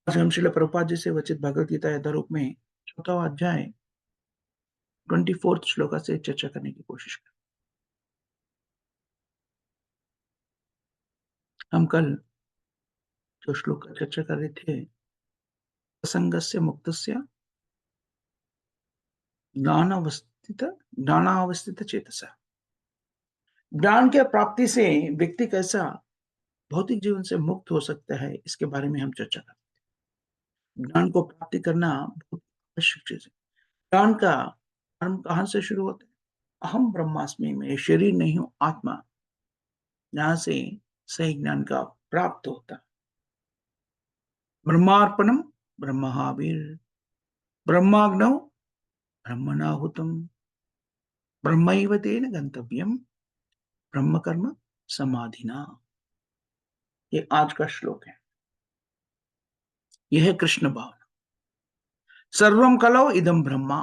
आज हम श्रील प्रभुपाद जी से वचित भगवद गीता यथा रूप में चौथा अध्याय 24 श्लोका से चर्चा करने की कोशिश करें। हम कल जो श्लोक का चर्चा कर रहे थे, असंगस्य मुक्तस्य ज्ञानावस्थित ज्ञानावस्थित चेतसा। ज्ञान के प्राप्ति से व्यक्ति कैसा भौतिक जीवन से मुक्त हो सकता है, इसके बारे में हम चर्चा करें। ज्ञान को प्राप्ति करना बहुत आवश्यक चीज है। ज्ञान का आरंभ कहां से शुरू होता है? अहम ब्रह्मास्मि, में ये शरीर नहीं हूं, आत्मा। यहाँ से सही ज्ञान का प्राप्त होता है। ब्रह्मार्पणम ब्रह्महावीर, ब्रह्माग्नौ ब्रह्मणाहुतम, ब्रह्मैव तेन गंतव्यम, ब्रह्म कर्म समाधिना। ये आज का श्लोक है। यह है कृष्ण भावना। सर्वम कलौ इदम ब्रह्मा।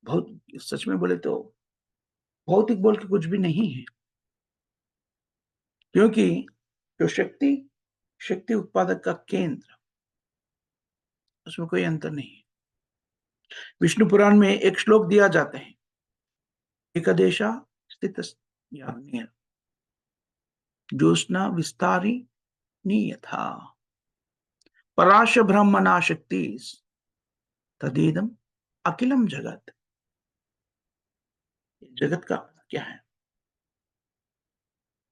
बहुत सच में बोले तो भौतिक बोल के कुछ भी नहीं है, क्योंकि जो शक्ति शक्ति उत्पादक का केंद्र, उसमें कोई अंतर नहीं है। विष्णु पुराण में एक श्लोक दिया जाता है, एकदेशा स्थित ज्योत्स्ना विस्तारी यथा पराश ब्रह्मणा शक्ति तदेदम अखिलम जगत। जगत का क्या है?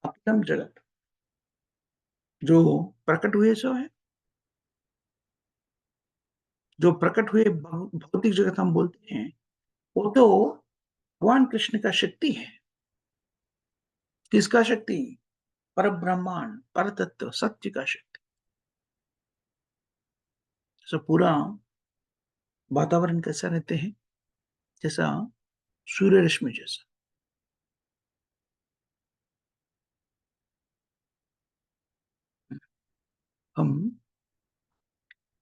अखिलम जगत जो प्रकट हुए सो है, जो प्रकट हुए भौतिक जगत हम बोलते हैं, वो तो भगवान कृष्ण का शक्ति है। किसका शक्ति? पर ब्रह्मांड, पर तत्व, सत्य का शक्ति। जैसा पूरा वातावरण कैसा रहते हैं, जैसा सूर्य रश्मि जैसा। हम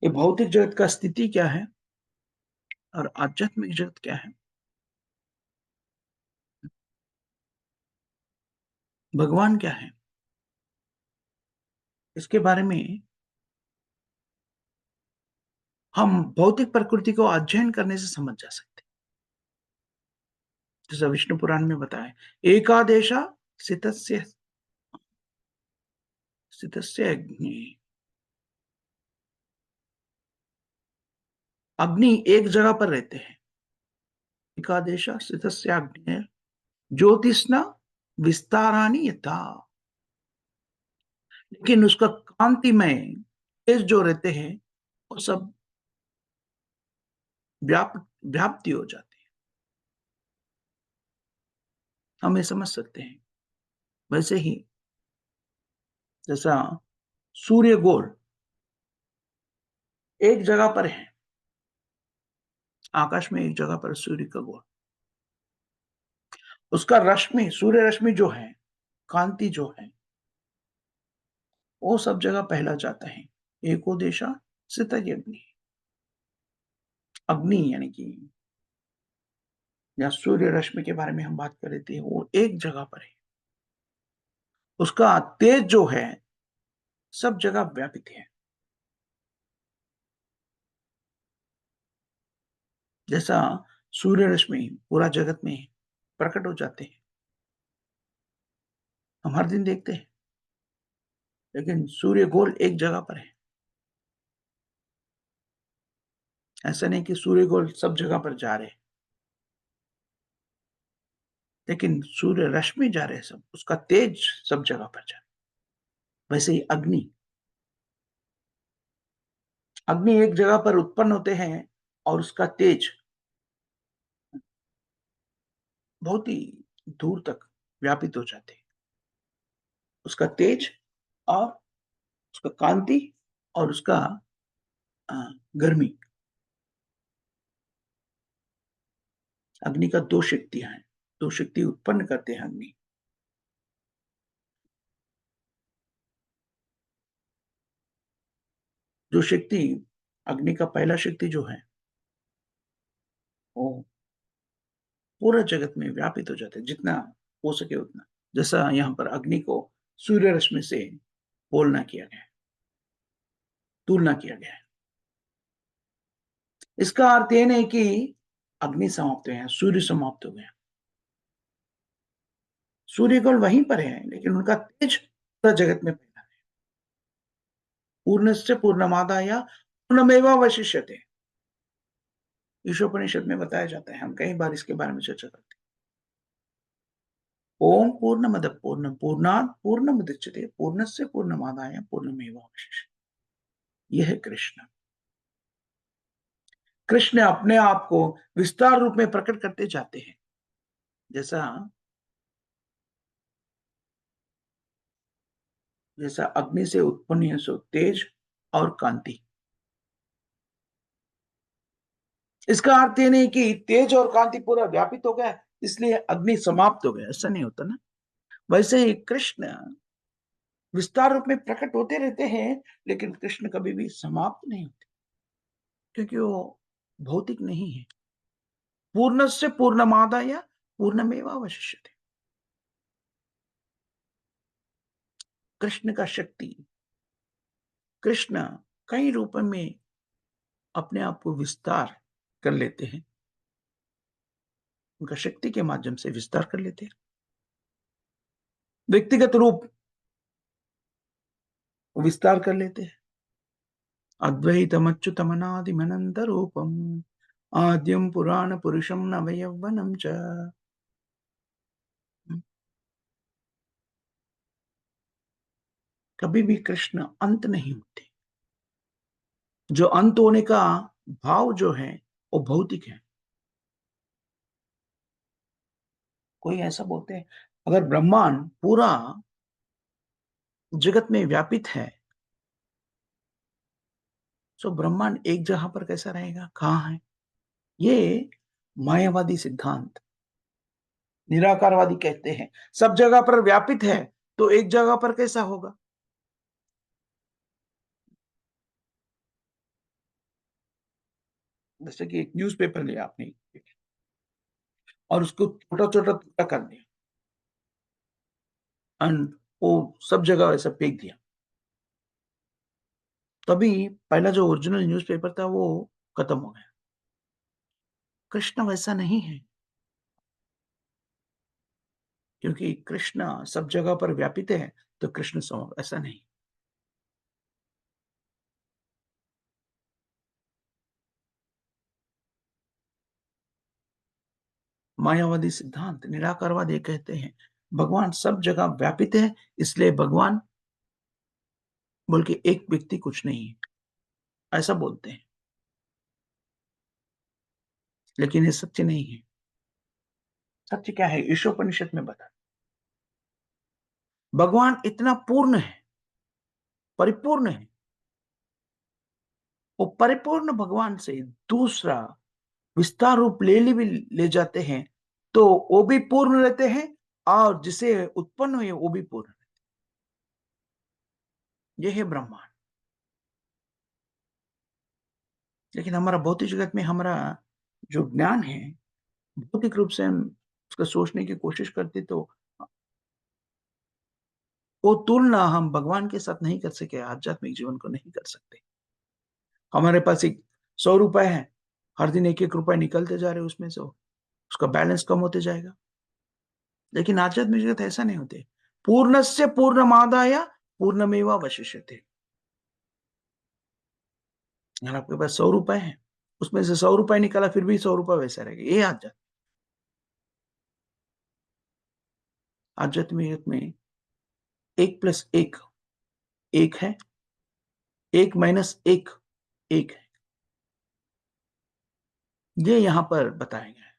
ये भौतिक जगत का स्थिति क्या है और आध्यात्मिक जगत क्या है, भगवान क्या है, इसके बारे में हम भौतिक प्रकृति को अध्ययन करने से समझ जा सकते हैं। जैसा विष्णु पुराण में बताया, एकादेशा स्थितस्य स्थितस्य अग्नि। अग्नि एक जगह पर रहते हैं। एकादेशा स्थितस्य अग्नि ज्योतिष्ना विस्तारानी यथा। लेकिन उसका कांतिमय तेज जो रहते हैं, वो सब व्याप्ति हो जाते हैं। हम ये समझ सकते हैं। वैसे ही जैसा सूर्य गोल एक जगह पर है, आकाश में एक जगह पर सूर्य का गोल, उसका रश्मि, सूर्य रश्मि जो है, कांति जो है, वो सब जगह फैला जाता है। एको देशा स्थित अग्नि। अग्नि यानी कि या सूर्य रश्मि के बारे में हम बात कर रहे थे, वो एक जगह पर है। उसका तेज जो है सब जगह व्यापित है। जैसा सूर्य रश्मि पूरा जगत में प्रकट हो जाते हैं, हम हर दिन देखते हैं, लेकिन सूर्य गोल एक जगह पर है। ऐसा नहीं कि सूर्य गोल सब जगह पर जा रहे, लेकिन सूर्य रश्मि जा रहे सब, उसका तेज सब जगह पर जा रहे। वैसे ही अग्नि, अग्नि एक जगह पर उत्पन्न होते हैं और उसका तेज बहुत ही दूर तक व्यापित हो जाते हैं। उसका तेज और उसका कांति और उसका अ, गर्मी। अग्नि का दो शक्तियां हैं, दो शक्ति उत्पन्न करते हैं अग्नि। जो शक्ति, अग्नि का पहला शक्ति जो है, वो पूरा जगत में व्यापित हो जाता है, जितना हो सके उतना। जैसा यहाँ पर अग्नि को सूर्य रश्मि से बोलना किया गया है। तुलना किया गया है। इसका अर्थ ये नहीं कि अग्नि समाप्त हुए हैं, सूर्य समाप्त हो गए हैं। सूर्य केवल वहीं पर है, लेकिन उनका तेज पूरा जगत में फैला है। पूर्णस्य पूर्णमादाय पूर्णमेवावशिष्यते। ईशोपनिषद में बताया जाता है, हम कई बार इसके बारे में चर्चा करते हैं। ओम पूर्णमद पूर्णम पूर्णात् पूर्णमुदच्यते पूर्णस्य पूर्णमादाय पूर्णमेवावशिष्यते। यह है कृष्ण। कृष्ण अपने आप को विस्तार रूप में प्रकट करते जाते हैं। जैसा जैसा अग्नि से उत्पन्न है सो तेज और कांति। इसका अर्थ ये नहीं कि तेज और कांति पूरा व्यापित हो गया इसलिए अग्नि समाप्त हो गया, ऐसा नहीं होता ना। वैसे ही कृष्ण विस्तार रूप में प्रकट होते रहते हैं, लेकिन कृष्ण कभी भी समाप्त नहीं होते, क्योंकि वो भौतिक नहीं है। पूर्णस्य पूर्णमादाय पूर्णमेवावशिष्यते। कृष्ण का शक्ति, कृष्ण कई रूपों में अपने आप को विस्तार कर लेते हैं। उनका शक्ति के माध्यम से विस्तार कर लेते हैं। व्यक्तिगत रूप विस्तार कर लेते हैं। अद्वैतमच्युतमनादिमनंत रूपम आद्यम पुराण पुरुषम नवयौवनम च। कभी भी कृष्ण अंत नहीं होते। जो अंत होने का भाव जो है वो भौतिक है। कोई ऐसा बोलते हैं, अगर ब्रह्मांड पूरा जगत में व्यापित है, तो ब्रह्मांड एक जगह पर कैसा रहेगा, कहाँ है? ये मायावादी सिद्धांत, निराकारवादी कहते हैं सब जगह पर व्यापित है, तो एक जगह पर कैसा होगा? जैसे कि एक न्यूज़पेपर लिया आपने और उसको छोटा-छोटा टुकड़ा कर दिया एंड वो सब जगह ऐसा फेंक दिया। तभी पहला जो ओरिजिनल न्यूज़पेपर था वो खत्म हो गया। कृष्ण वैसा नहीं है, क्योंकि कृष्ण सब जगह पर व्यापित है, तो कृष्ण ऐसा नहीं। मायावादी सिद्धांत, निराकारवाद ये कहते हैं, भगवान सब जगह व्यापित है, इसलिए भगवान बोल के एक व्यक्ति कुछ नहीं है, ऐसा बोलते हैं। लेकिन ये सत्य नहीं है। सत्य क्या है? ईशोपनिषद में बता, भगवान इतना पूर्ण है, परिपूर्ण है। वो परिपूर्ण भगवान से दूसरा विस्तार रूप ले जाते हैं, तो वो भी पूर्ण रहते हैं और जिसे उत्पन्न हुए वो भी पूर्ण। ये है ब्रह्मांड। लेकिन हमारा भौतिक जगत में हमारा जो ज्ञान है, भौतिक रूप से हम उसका सोचने की कोशिश करते, तो वो तुलना हम भगवान के साथ नहीं कर सके, आध्यात्मिक जीवन को नहीं कर सकते। हमारे पास एक 100 रुपए है, हर दिन 1-1 रुपए निकलते जा रहे हैं उसमें से, उसका बैलेंस कम होते जाएगा। लेकिन आध्यात्मिक जगत ऐसा नहीं होते। पूर्णस्य पूर्णमादाय पूर्णमेवावशिष्यते। अगर आपके पास 100 रुपए हैं, उसमें से 100 रुपए निकाला फिर भी 100 रुपए वैसा रहेगा। ये आध्यात्मिक जगत में 1 प्लस 1 1 है, 1 माइनस 1 1 है। ये यहाँ पर बताया गया है।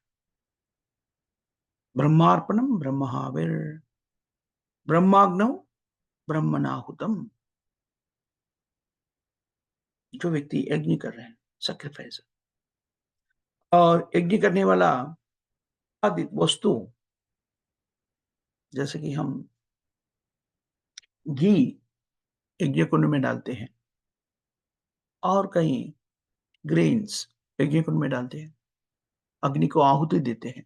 ब्रह्मार्पणम ब्रह्महाविर ब्रह्माग्नौ ब्रह्मणाहुतम। जो व्यक्ति यज्ञ कर रहे हैं, सैक्रिफाइस, और यज्ञ करने वाला आदि वस्तु, जैसे कि हम घी यज्ञ कुंड में डालते हैं और कहीं ग्रेन्स यज्ञ कुंड में डालते हैं, अग्नि को आहुति देते हैं।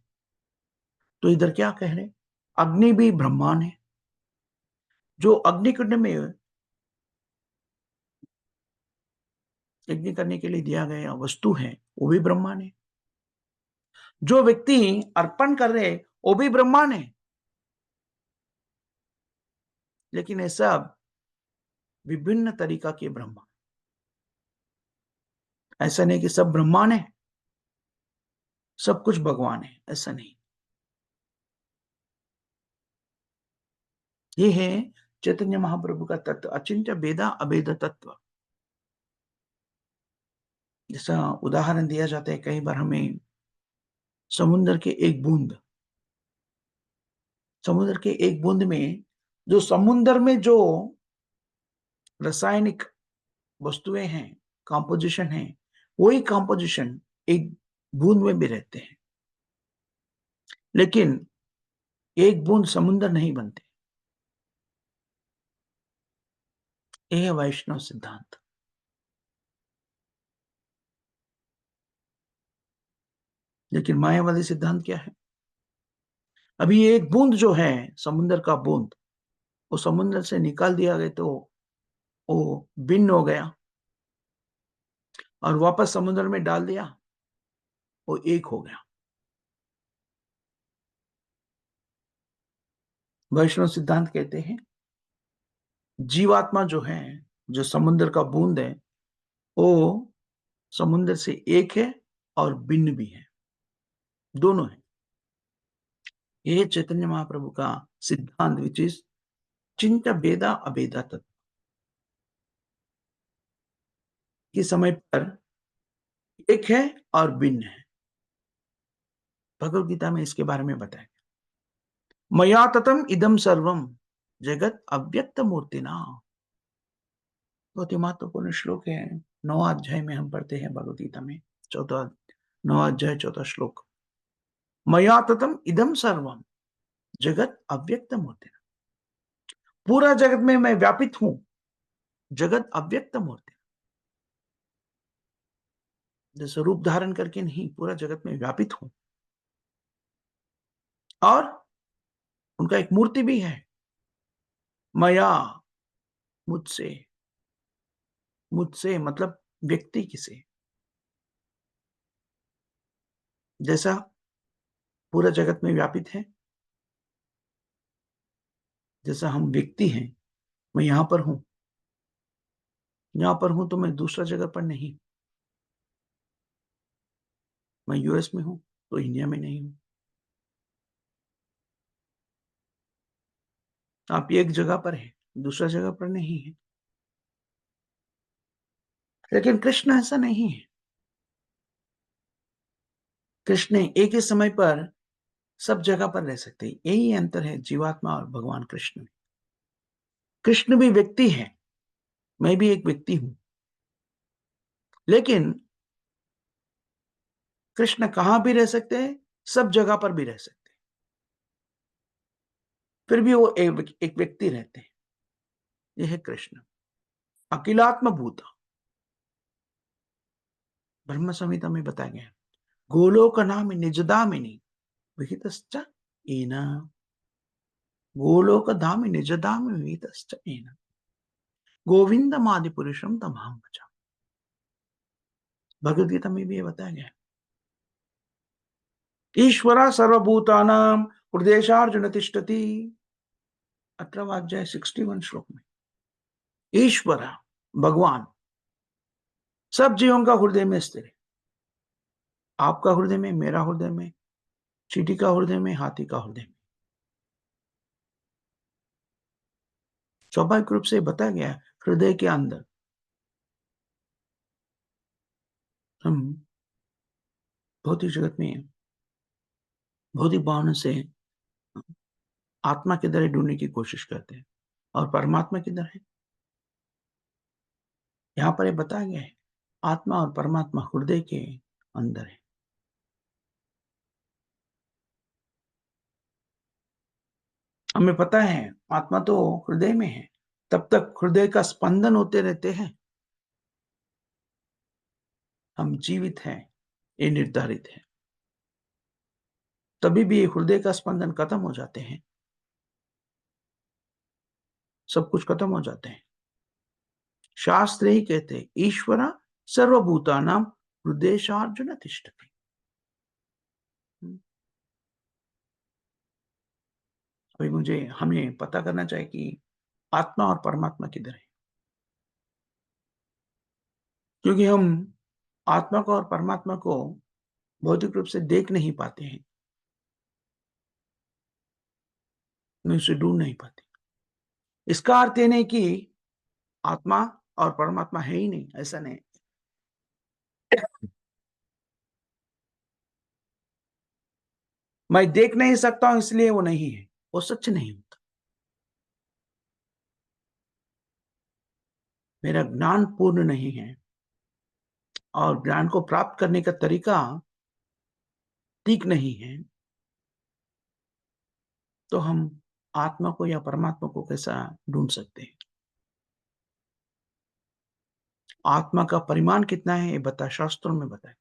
तो इधर क्या कह रहे हैं? अग्नि भी ब्रह्मांड है। जो अग्नि कुंड में यज्ञ करने के लिए दिया गया वस्तु है, वो भी ब्रह्मांड है। जो व्यक्ति अर्पण कर रहे, वो भी ब्रह्मांड है। लेकिन ये सब विभिन्न तरीका के ब्रह्मा। ऐसा नहीं कि सब ब्रह्मांड है, सब कुछ भगवान है, ऐसा नहीं। ये है चैतन्य महाप्रभु का तत्व, अचिंत्य भेदा अभेद तत्व। जैसा उदाहरण दिया जाता है कई बार हमें, समुद्र के एक बूंद, समुद्र के एक बूंद में, जो समुद्र में जो रासायनिक वस्तुएं हैं, कंपोजिशन है, वही कंपोजिशन एक बूंद में भी रहते हैं। लेकिन एक बूंद समुद्र नहीं बनते। यह है वैष्णव सिद्धांत। लेकिन मायावादी सिद्धांत क्या है? अभी एक बूंद जो है, समुद्र का बूंद, वो समुद्र से निकाल दिया गया तो वो भिन्न हो गया, और वापस समुद्र में डाल दिया, वो एक हो गया। वैष्णव सिद्धांत कहते हैं जीवात्मा जो है, जो समुद्र का बूंद है, वो समुद्र से एक है और भिन्न भी है, दोनों है। ये चैतन्य महाप्रभु का सिद्धांत, विच इज चिंता भेदा अभेदा तत्व। के समय पर एक है और भिन्न है। भगवत गीता में इसके बारे में बताया गया। मया ततम इदम सर्वम जगत अव्यक्त मूर्तिना। बहुत ही महत्वपूर्ण श्लोक है। 9वां अध्याय में हम पढ़ते हैं भगवत गीता में, 9वां अध्याय 4था श्लोक। मया ततम इदम सर्वम जगत अव्यक्त मूर्तिना। पूरा जगत में मैं व्यापित हूं, जगत अव्यक्त मूर्ति। जैसे रूप धारण करके नहीं, पूरा जगत में व्यापित हूं। और उनका एक मूर्ति भी है, मया, मुझसे। मुझसे मतलब व्यक्ति किसे, जैसा पूरा जगत में व्यापित है, जैसा हम व्यक्ति हैं। मैं यहां पर हूं, यहां पर हूं तो मैं दूसरा जगह पर नहीं। मैं यूएस में हूं तो इंडिया में नहीं हूं। आप एक जगह पर हैं, दूसरा जगह पर नहीं है। लेकिन कृष्ण ऐसा नहीं है। कृष्ण एक ही समय पर सब जगह पर रह सकते हैं। यही अंतर है जीवात्मा और भगवान कृष्ण में। कृष्ण भी व्यक्ति है, मैं भी एक व्यक्ति हूं। लेकिन कृष्ण कहां भी रह सकते हैं, सब जगह पर भी रह सकते हैं। फिर भी वो एक व्यक्ति रहते हैं। यह है कृष्ण, अखिलात्म भूत। ब्रह्म संहिता में बताया गया, गोलोक नाम निजदामिनी विहितश्च येन। गोलोक धाम निजदाम विहितश्च येन गोविंदमादि पुरुषम तमहम भजामि। भगवद गीता में भी ये बताया गया। ईश्वरा सर्वभूतानां हृदयेशार्जुन तिष्ठति। 18वां अध्याय 61 श्लोक में ईश्वर, भगवान, सब जीवों का हृदय में स्थिर है। आपका हृदय में, मेरा हृदय में, चींटी का हृदय में, हाथी का हृदय में। स्वाभाविक रूप से बताया गया हृदय के अंदर। हम भौतिक जगत में भौतिक भावना से आत्मा किधर है ढूंढने की कोशिश करते हैं, और परमात्मा किधर है। यहां पर ये बताया गया है, आत्मा और परमात्मा हृदय के अंदर है। हमें पता है आत्मा तो हृदय में है, तब तक हृदय का स्पंदन होते रहते हैं, हम जीवित हैं, ये निर्धारित है। तभी भी हृदय का स्पंदन खत्म हो जाते हैं, सब कुछ खत्म हो जाते हैं। शास्त्र ही कहते हैं ईश्वरा सर्वभूतानां हृदयेषार्जुन तिष्ठति। हुँ, अभी मुझे हमें पता करना चाहिए कि आत्मा और परमात्मा किधर है? क्योंकि हम आत्मा को और परमात्मा को भौतिक रूप से देख नहीं पाते हैं, नहीं उसे ढूँढ नहीं पाते। इसका अर्थ ये नहीं कि आत्मा और परमात्मा है ही नहीं, ऐसा नहीं। मैं देख नहीं सकता हूँ इसलिए वो नहीं है, वो सच नहीं होता। मेरा ज्ञान पूर्ण नहीं है और ज्ञान को प्राप्त करने का तरीका ठीक नहीं है, तो हम आत्मा को या परमात्मा को कैसा ढूँढ सकते हैं? आत्मा का परिमाण कितना है ये शास्त्रों में बताया।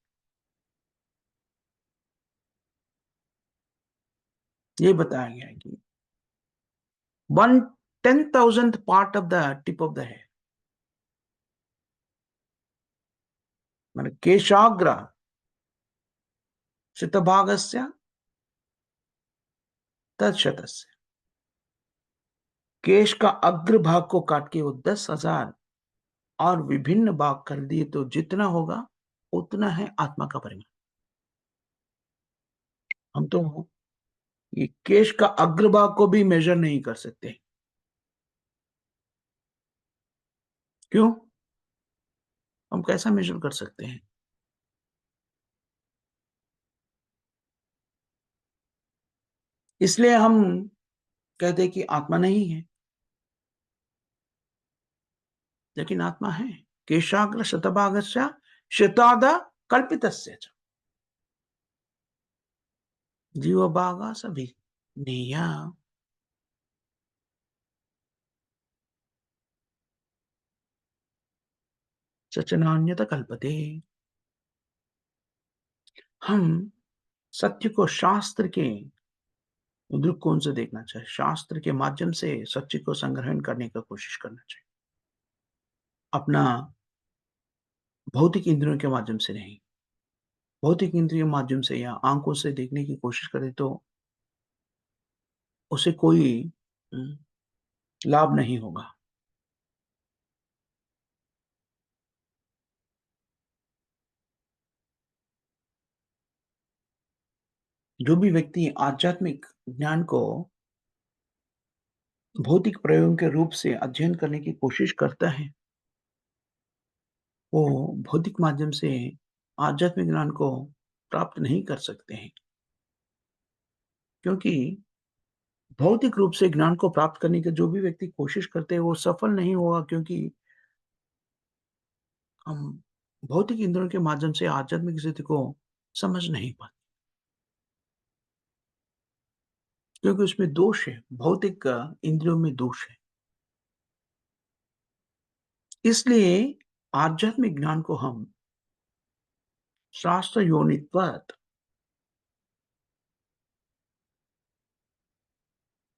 ये बताया गया है कि 1/10,000th part of the tip of the head, माने केशाग्र शतभागस्य तत्शतस्य। केश का अग्र भाग को काट के वो 10,000 और विभिन्न भाग कर दिए तो जितना होगा, उतना है आत्मा का परिमाण। हम तो ये केश का अग्रभाग को भी मेज़र नहीं कर सकते। क्यों? हम कैसा मेज़र कर सकते हैं? इसलिए हम कहते हैं कि आत्मा नहीं है, लेकिन आत्मा है। केशाग्र शतभागस्य शताद कल्पितस्य च जीवभागा सभी नेया। सच नान्यत कल्पते। हम सत्य को शास्त्र के दृष्टिकोण से देखना चाहिए। शास्त्र के माध्यम से सत्य को संग्रहण करने का कोशिश करना चाहिए। अपना भौतिक इंद्रियों के माध्यम से नहीं। भौतिक इंद्रियों माध्यम से या आँखों से देखने की कोशिश करें तो उसे कोई उम, लाभ नहीं होगा। जो भी व्यक्ति आध्यात्मिक ज्ञान को भौतिक प्रयोग के रूप से अध्ययन करने की कोशिश करता है, वो भौतिक माध्यम से आध्यात्मिक ज्ञान को प्राप्त नहीं कर सकते हैं। क्योंकि भौतिक रूप से ज्ञान को प्राप्त करने की जो भी व्यक्ति कोशिश करते हैं, वो सफल नहीं होगा क्योंकि हम भौतिक इंद्रियों के माध्यम से आध्यात्मिक स्थिति को समझ नहीं पाते, क्योंकि उसमें दोष है, भौतिक इंद्रियों में दोष है। इसलिए आध्यात्मिक ज्ञान को हम शास्त्र योनित्वात्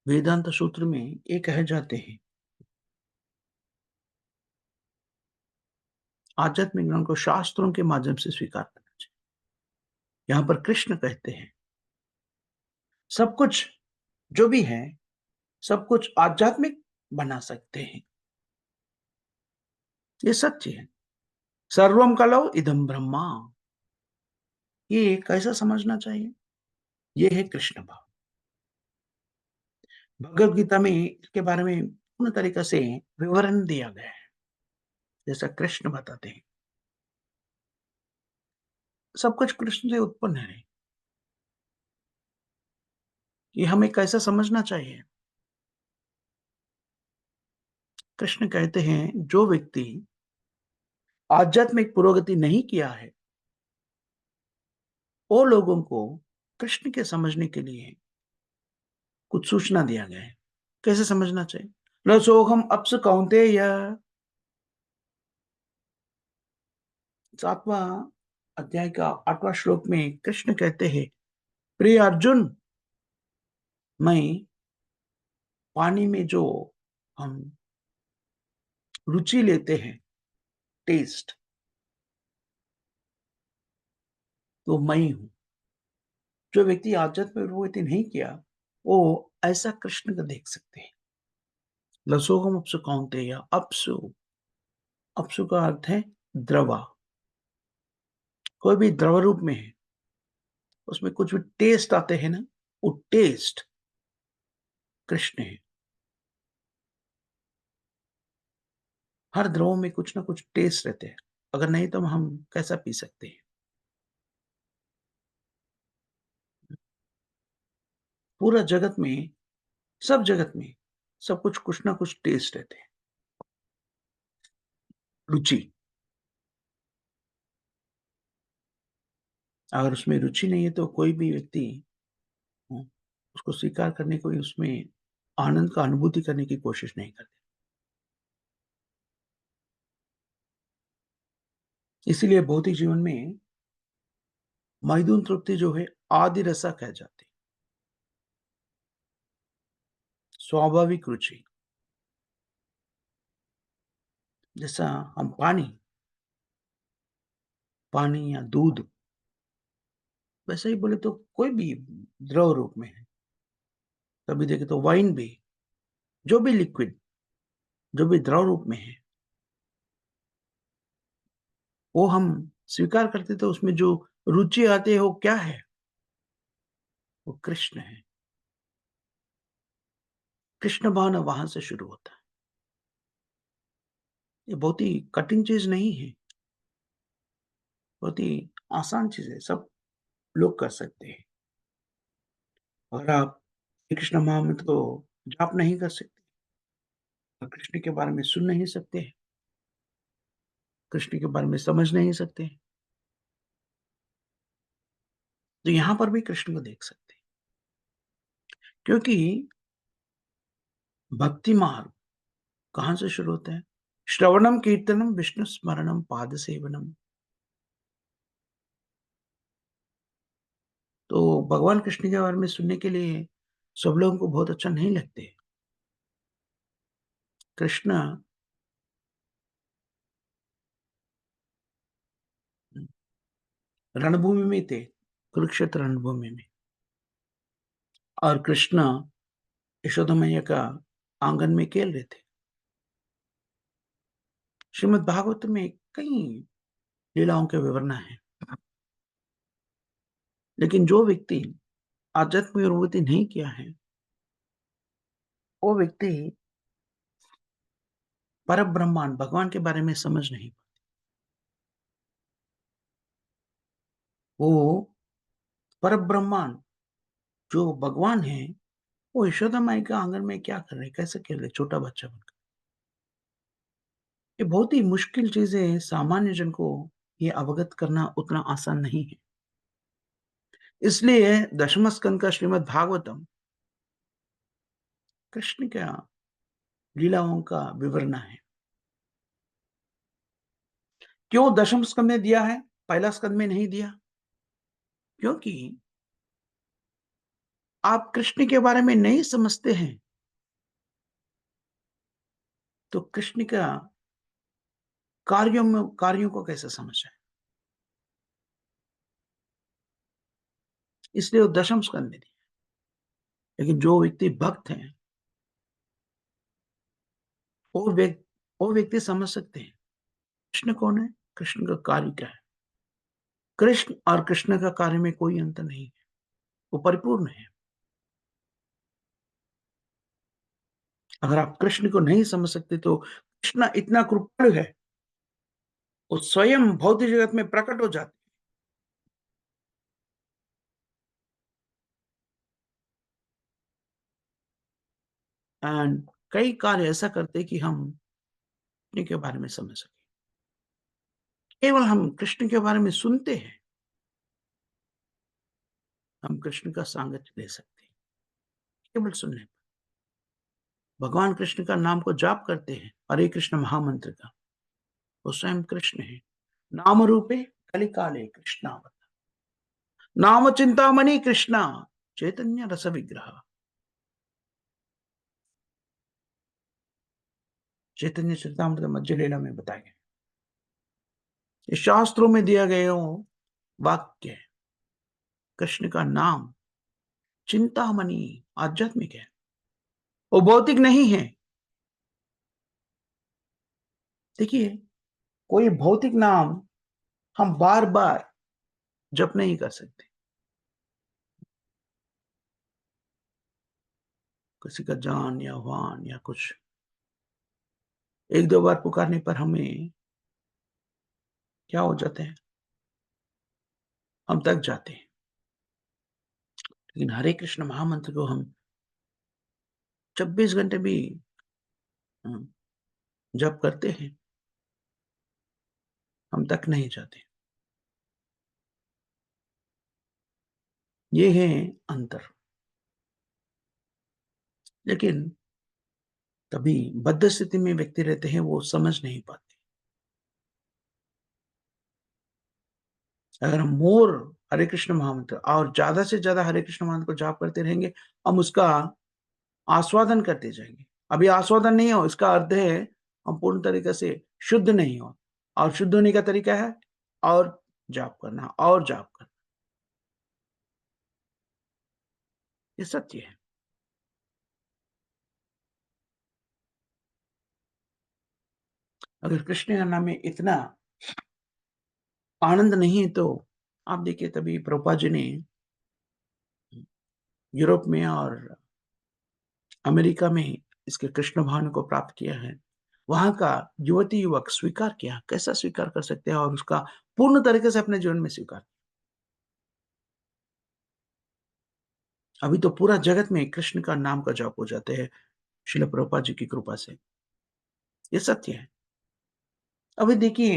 वेदांत सूत्र में ये कहे जाते हैं, आध्यात्मिक ज्ञान को शास्त्रों के माध्यम से स्वीकार करना चाहिए। यहाँ पर कृष्ण कहते हैं, सब कुछ जो भी है, सब कुछ आध्यात्मिक बना सकते हैं। ये सत्य है। सर्वम कलौ इदं ब्रह्मा। ये कैसा समझना चाहिए? ये है कृष्ण भाव। भगवद गीता में इसके बारे में पूर्ण तरीके से विवरण दिया गया है, जैसा कृष्ण बताते हैं। सब कुछ कृष्ण से उत्पन्न है। ये हमें कैसा समझना चाहिए? कृष्ण कहते हैं, जो व्यक्ति आध्यात्मिक पुरोगति नहीं किया है, वो लोगों को कृष्ण के समझने के लिए कुछ सूचना दिया गया है। कैसे समझना चाहिए? रसोहम अप्स कौन्तेय 7वां अध्याय का 8वां श्लोक में कृष्ण कहते हैं, प्रिय अर्जुन, मैं पानी में जो हम रुचि लेते हैं, टेस्ट, वो मैं ही हूँ। जो व्यक्ति आध्यात्मिक अनुभूति नहीं किया, वो ऐसा कृष्ण को देख सकते हैं। लसोहम अप्सु कौन्तेय, अप्सु, अप्सु का अर्थ है द्रवा। कोई भी द्रव रूप में है, उसमें कुछ भी टेस्ट आते हैं ना, वो टेस्ट कृष्ण है। हर द्रव में कुछ ना कुछ टेस्ट रहते हैं। अगर नहीं तो हम कैसा पी सकते हैं? पूरा जगत में, सब जगत में, सब कुछ ना कुछ टेस्ट रहते हैं। रुचि, अगर उसमें रुचि नहीं है तो कोई भी व्यक्ति अ, उसको स्वीकार करने को, उसमें आनंद का अनुभूति करने की कोशिश नहीं करते। इसीलिए भौतिक जीवन में मैथुन तृप्ति जो है आदि रसा कह जाती है। स्वाभाविक रुचि, जैसा हम पानी, पानी या दूध, वैसे ही बोले तो कोई भी द्रव रूप में है। कभी देखें तो वाइन भी, जो भी लिक्विड, जो भी द्रव रूप में है, वो हम स्वीकार करते तो उसमें जो रुचि आती है वो क्या है? वो कृष्ण है। कृष्ण भावना वहाँ से शुरू होता है। ये बहुत ही कठिन चीज़ नहीं है, बहुत ही आसान चीज़ है, सब लोग कर सकते हैं। अगर आप श्री कृष्ण महामंत्र को जाप नहीं कर सकते, और कृष्ण के बारे में सुन नहीं सकते, कृष्ण के बारे में समझ नहीं सकते, तो यहाँ पर भी कृष्ण को देख सकते हैं। क्योंकि भक्ति मार्ग कहाँ से शुरू होता है? श्रवणम कीर्तनम विष्णु स्मरणम पाद सेवनम। तो भगवान कृष्ण के बारे में सुनने के लिए सब लोगों को बहुत अच्छा नहीं लगते। कृष्ण रणभूमि में थे, कुरुक्षेत्र रणभूमि में, और कृष्ण यशोदा मैया का आंगन में खेल रहे थे। श्रीमद् भागवत में कई लीलाओं के विवरण है। लेकिन जो व्यक्ति आध्यात्मिक अनुभूति नहीं किया है, वो व्यक्ति पर ब्रह्मांड भगवान के बारे में समझ नहीं। वो पर ब्रह्मांड जो भगवान है, वो यशोदा माई के आंगन में क्या कर रहे, कैसे खेल रहे, छोटा बच्चा बनकर। ये बहुत ही मुश्किल चीज है, सामान्य जन को ये अवगत करना उतना आसान नहीं है। इसलिए दशम स्कंद का श्रीमद् भागवतम कृष्ण का लीलाओं का विवरण है। क्यों दशम स्कंद में दिया है, पहला स्कंद में नहीं दिया? क्योंकि आप कृष्ण के बारे में नहीं समझते हैं, तो कृष्ण का कार्यों को कैसे समझ आए? इसलिए वो दशम स्कंद में दिया। लेकिन जो व्यक्ति भक्त हैं, वो व्यक्ति समझ सकते हैं कृष्ण कौन है, कृष्ण का कार्य क्या है। कृष्ण और कृष्ण का कार्य में कोई अंतर नहीं है, वो परिपूर्ण है। अगर आप कृष्ण को नहीं समझ सकते तो कृष्ण इतना कृपालु है, वो स्वयं भौतिक जगत में प्रकट हो जाते एंड कई कार्य ऐसा करते कि हम कृष्ण के बारे में समझ सके। केवल हम कृष्ण के बारे में सुनते हैं, हम कृष्ण का सांगत्य ले सकते हैं, केवल सुनने पर। भगवान कृष्ण का नाम को जाप करते हैं, हरे कृष्ण महामंत्र का, वो स्वयं कृष्ण है। नाम रूपे कलिकाले कृष्णावतार, नाम चिंतामणि कृष्णा, चैतन्य रस विग्रह। चैतन्य चरितामृत मध्य लीला में बताया गया। ये शास्त्रों में दिया गया वाक्य है। कृष्ण का नाम चिंतामणि आध्यात्मिक है, वो भौतिक नहीं है। देखिए, कोई भौतिक नाम हम बार-बार जप नहीं कर सकते। किसी का जान या वान या कुछ 1-2 बार पुकारने पर हमें क्या हो जाते हैं, हम थक जाते हैं। लेकिन हरे कृष्ण महामंत्र को हम 26 घंटे भी अ, जप करते हैं, हम थक नहीं जाते। ये है अंतर। लेकिन कभी बद्ध स्थिति में व्यक्ति रहते हैं, वो समझ नहीं पाते। अगर हम मोर हरे कृष्ण महामंत्र और ज़्यादा से ज़्यादा हरे कृष्ण महामंत्र को जाप करते रहेंगे, हम उसका आस्वादन करते जाएँगे। अभी आस्वादन नहीं हो, इसका अर्थ है हम पूर्ण तरीके से शुद्ध नहीं हो, और शुद्ध होने का तरीका है और जाप करना और जाप करना। ये सत्य है। अगर कृष्ण का नाम में इतना आनंद नहीं है, तो आप देखिए, तभी प्रभुपाद जी ने यूरोप में और अमेरिका में इसके कृष्ण भावना को प्राप्त किया है। वहाँ का युवती-युवक स्वीकार किया, कैसा स्वीकार कर सकते हैं, और उसका पूर्ण तरीके से अपने जीवन में स्वीकार। अभी तो पूरा जगत में कृष्ण का नाम का जाप हो जाते हैं, श्रील प्रभुपाद जी की कृपा से। ये सत्य है। अभी देखिए,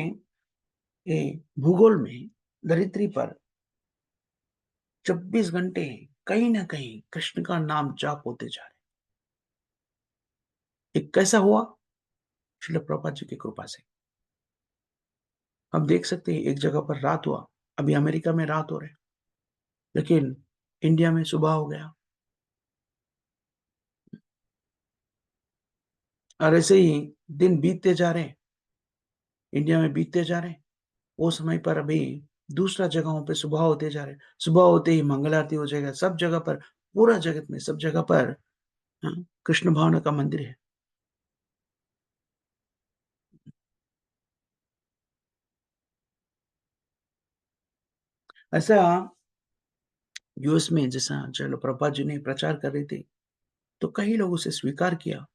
ये भूगोल में धरित्री पर 24 घंटे कहीं न कहीं कृष्ण का नाम जाप होते जा रहे हैं। ये कैसा हुआ? श्रील प्रभुपाद जी की कृपा से। हम देख सकते हैं, एक जगह पर रात हुआ, अभी अमेरिका में रात हो रहे हैं, लेकिन इंडिया में सुबह हो गया। और ऐसे ही दिन बीतते जा रहे हैं, इंडिया में बीतते जा रहे हैं। वो समय पर अभी दूसरा जगहों पे सुबह होते जा रहे हैं। सुबह होते ही मंगल आरती हो जाएगा। सब जगह पर, पूरा जगत में सब जगह पर कृष्ण भावना का मंदिर है। ऐसा यूएस में जैसा चलो प्रभुपाद जी ने प्रचार कर रहे थे, तो कई लोगों से स्वीकार किया,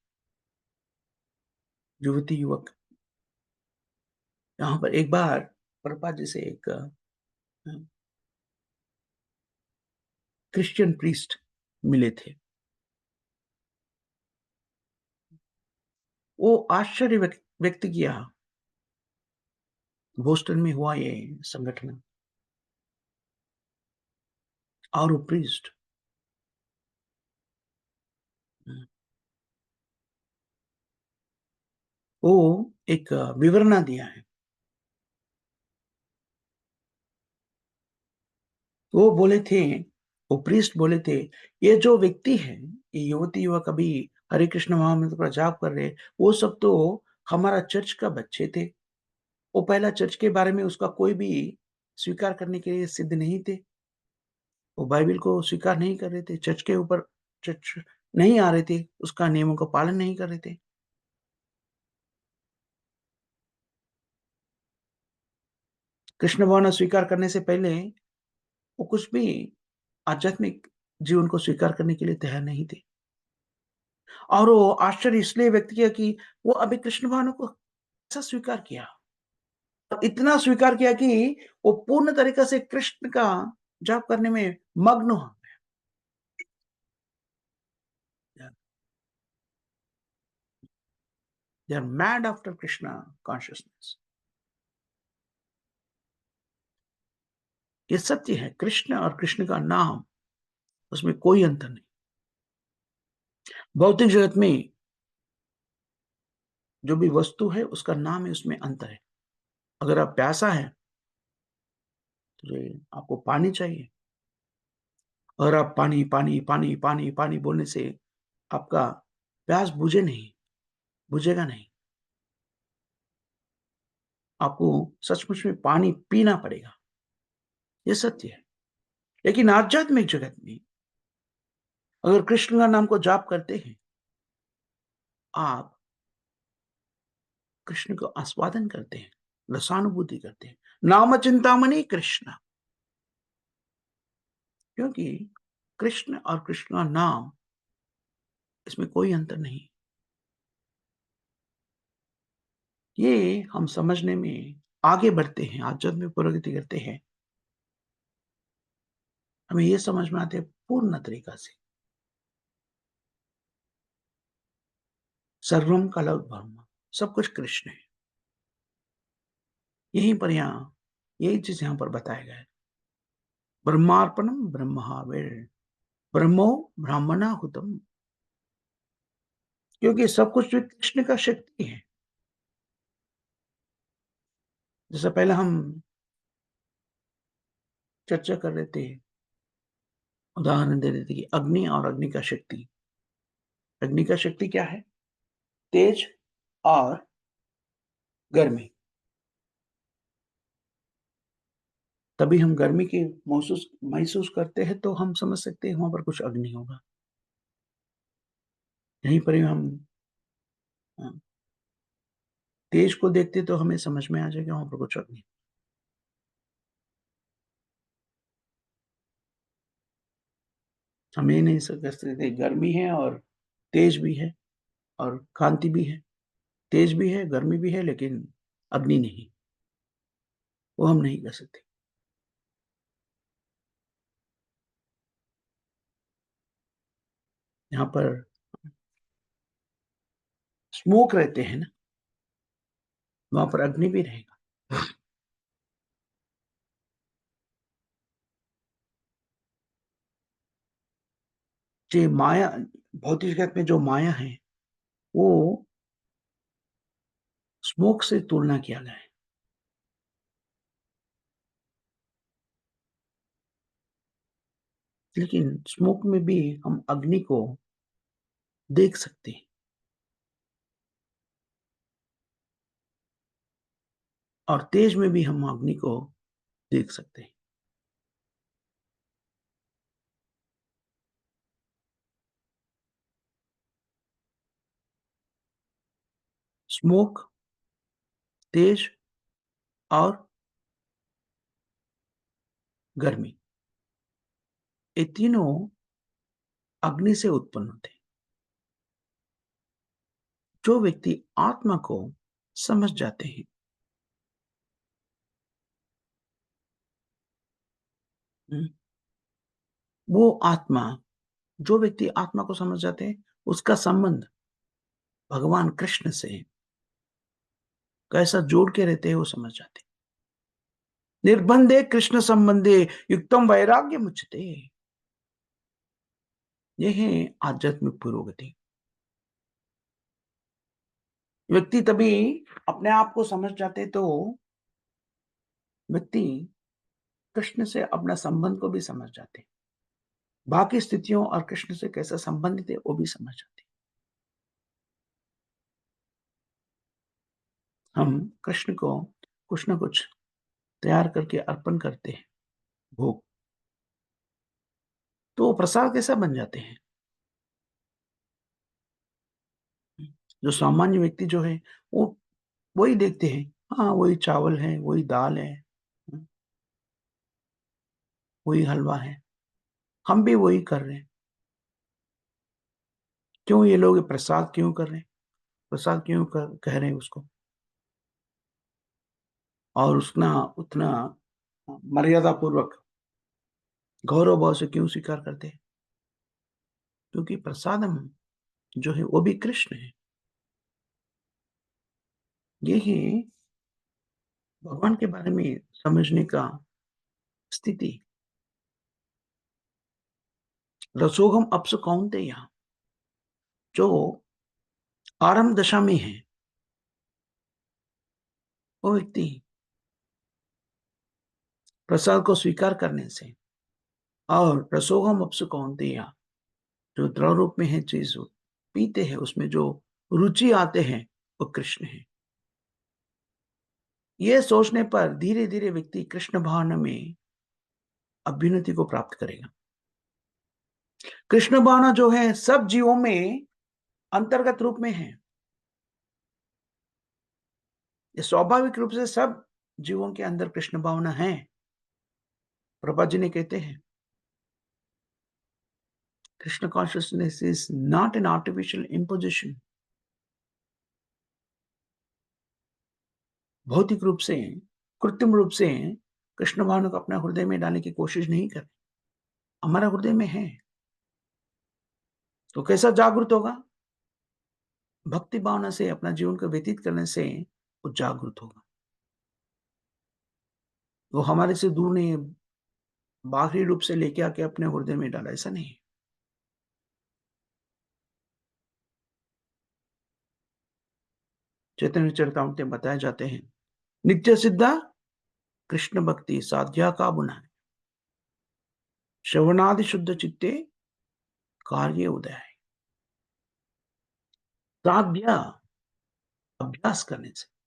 युवती-युवक। यहाँ पर एक बार प्रभुपाद जी से एक क्रिश्चियन प्रीस्ट मिले थे। वो आश्चर्य व्यक्त किया, बोस्टन में हुआ ये संगठन, और वो प्रीस्ट वो एक विवरणा दिया है। वो बोले थे, वो प्रीस्ट बोले थे, ये जो व्यक्ति है, ये युवती-युवक अभी हरे कृष्ण महामंत्र का जाप कर रहे हैं, वो सब तो हमारा चर्च का बच्चे थे। वो पहला चर्च के बारे में उसका कोई भी स्वीकार करने के लिए सिद्ध नहीं थे। वो बाइबल को स्वीकार नहीं कर रहे थे, चर्च के ऊपर चर्च नहीं आ रहे थे, उसका नियमों का पालन नहीं कर रहे थे। कृष्ण भावना स्वीकार करने से पहले वो कुछ भी आध्यात्मिक जीवन को स्वीकार करने के लिए तैयार नहीं थे। और वो आश्चर्य इसलिए व्यक्त किया कि वो अभी कृष्ण भावना को कैसा स्वीकार किया? और इतना स्वीकार किया कि वो पूर्ण तरीके से कृष्ण का जाप करने में मग्न हो गया। They are mad after Krishna consciousness. ये सत्य है, कृष्ण और कृष्ण का नाम, उसमें कोई अंतर नहीं। भौतिक जगत में जो भी वस्तु है, उसका नाम है, उसमें अंतर है। अगर आप प्यासा है, तो ये आपको पानी चाहिए, और आप पानी, पानी, पानी, पानी, पानी बोलने से आपका प्यास बुझेगा नहीं। आपको सचमुच में पानी पीना पड़ेगा, ये सत्य है। लेकिन आध्यात्मिक जगत में अगर कृष्ण का नाम को जाप करते हैं, आप कृष्ण को आस्वादन करते हैं, रसानुभूति करते हैं। नाम चिंतामणि कृष्ण, क्योंकि कृष्ण और कृष्ण का नाम, इसमें कोई अंतर नहीं। ये हम समझने में आगे बढ़ते हैं, आध्यात्म में प्रगति करते हैं, हमें ये समझ में आते हैं पूर्ण तरीका से। सर्वम कलौ ब्रह्म, सब कुछ कृष्ण है। यहीं पर यहाँ यही चीज़ यहाँ पर बताया गया है। ब्रह्मार्पणम ब्रह्महाविर, ब्रह्मो ब्राह्मणाहुतम, क्योंकि सब कुछ जो कृष्ण का शक्ति है। जैसे पहले हम चर्चा कर रहे थे, उदाहरण दे रहे थे कि अग्नि और अग्नि का शक्ति। अग्नि का शक्ति क्या है? तेज और गर्मी। तभी हम गर्मी की महसूस महसूस करते हैं, तो हम समझ सकते हैं वहाँ पर कुछ अग्नि होगा। यहीं पर ही हम अ, तेज को देखते तो हमें समझ में आ जाएगा वहाँ पर कुछ अग्नि। हम ये नहीं कह सकते गर्मी है और तेज भी है और कांति भी है। तेज भी है, गर्मी भी है, लेकिन अग्नि नहीं, वो हम नहीं कर सकते। यहाँ पर स्मोक रहते हैं ना, वहाँ पर अग्नि भी रहेगा। ये माया, भौतिक जगत में जो माया है, वो स्मोक से तुलना किया गया है। लेकिन स्मोक में भी हम अग्नि को देख सकते हैं और तेज में भी हम अग्नि को देख सकते हैं। स्मोक, तेज और गर्मी, ये तीनों अग्नि से उत्पन्न होते हैं। जो व्यक्ति आत्मा को समझ जाते हैं, हम्म, वो आत्मा, जो व्यक्ति आत्मा को समझ जाते हैं, उसका संबंध भगवान कृष्ण से कैसा जोड़ के रहते हैं वो समझ जाते हैं। निर्बंधे कृष्ण संबंधे युक्तम वैराग्य मुच्यते, ये है आध्यात्मिक पुरोगति। व्यक्ति तभी अपने आप को समझ जाते तो व्यक्ति कृष्ण से अपना संबंध को भी समझ जाते, बाकी स्थितियों और कृष्ण से कैसा संबंधित है वो भी समझ जाते। हम कृष्ण को कुछ ना कुछ तैयार करके अर्पण करते हैं, भोग, तो वो प्रसाद कैसा बन जाते हैं। जो सामान्य व्यक्ति जो है, वो वही देखते हैं, हाँ वही चावल है, वही दाल है, वही हलवा है, हम भी वही कर रहे हैं। क्यों ये लोग ये प्रसाद क्यों कर रहे हैं? प्रसाद क्यों कह रहे हैं उसको? और उतना उतना मर्यादा पूर्वक गौरव भाव से क्यों स्वीकार करते हैं? क्योंकि प्रसादम जो है वो भी कृष्ण है। यही भगवान के बारे में समझने का स्थिति। रसोगम अप्सु कौन्तेय, जो आरंभ दशा में है, वो व्यक्ति प्रसाद को स्वीकार करने से, और रसोगम अप्सु कौन्तेय, जो द्रव रूप में है चीज पीते हैं, उसमें जो रुचि आते हैं वो कृष्ण है। ये सोचने पर धीरे धीरे व्यक्ति कृष्ण भावना में अभ्युन्नति को प्राप्त करेगा। कृष्ण भावना जो है सब जीवों में अंतर्गत रूप में है। ये स्वाभाविक रूप से सब जीवों के अंदर कृष्ण भावना है। प्रभुपाद जी ने कहते हैं, Krishna consciousness is not an artificial imposition. भौतिक रूप से, कृत्रिम रूप से कृष्ण भावना को अपने हृदय में डालने की कोशिश नहीं करें। हमारा हृदय में है। तो कैसा जागृत होगा? भक्ति भावना से अपना जीवन को व्यतीत करने से वो जागृत होगा। वो हमारे से दूर नहीं है, बाहरी रूप से लेके आके अपने हृदय में डाला, ऐसा नहीं है। चैतन्य चरितामृत में बताए जाते हैं, नित्य सिद्धा कृष्ण भक्ति साध्या का गुण है, श्रवणादि शुद्ध चित्ते कार्य उदय है। साध्या अभ्यास करने से।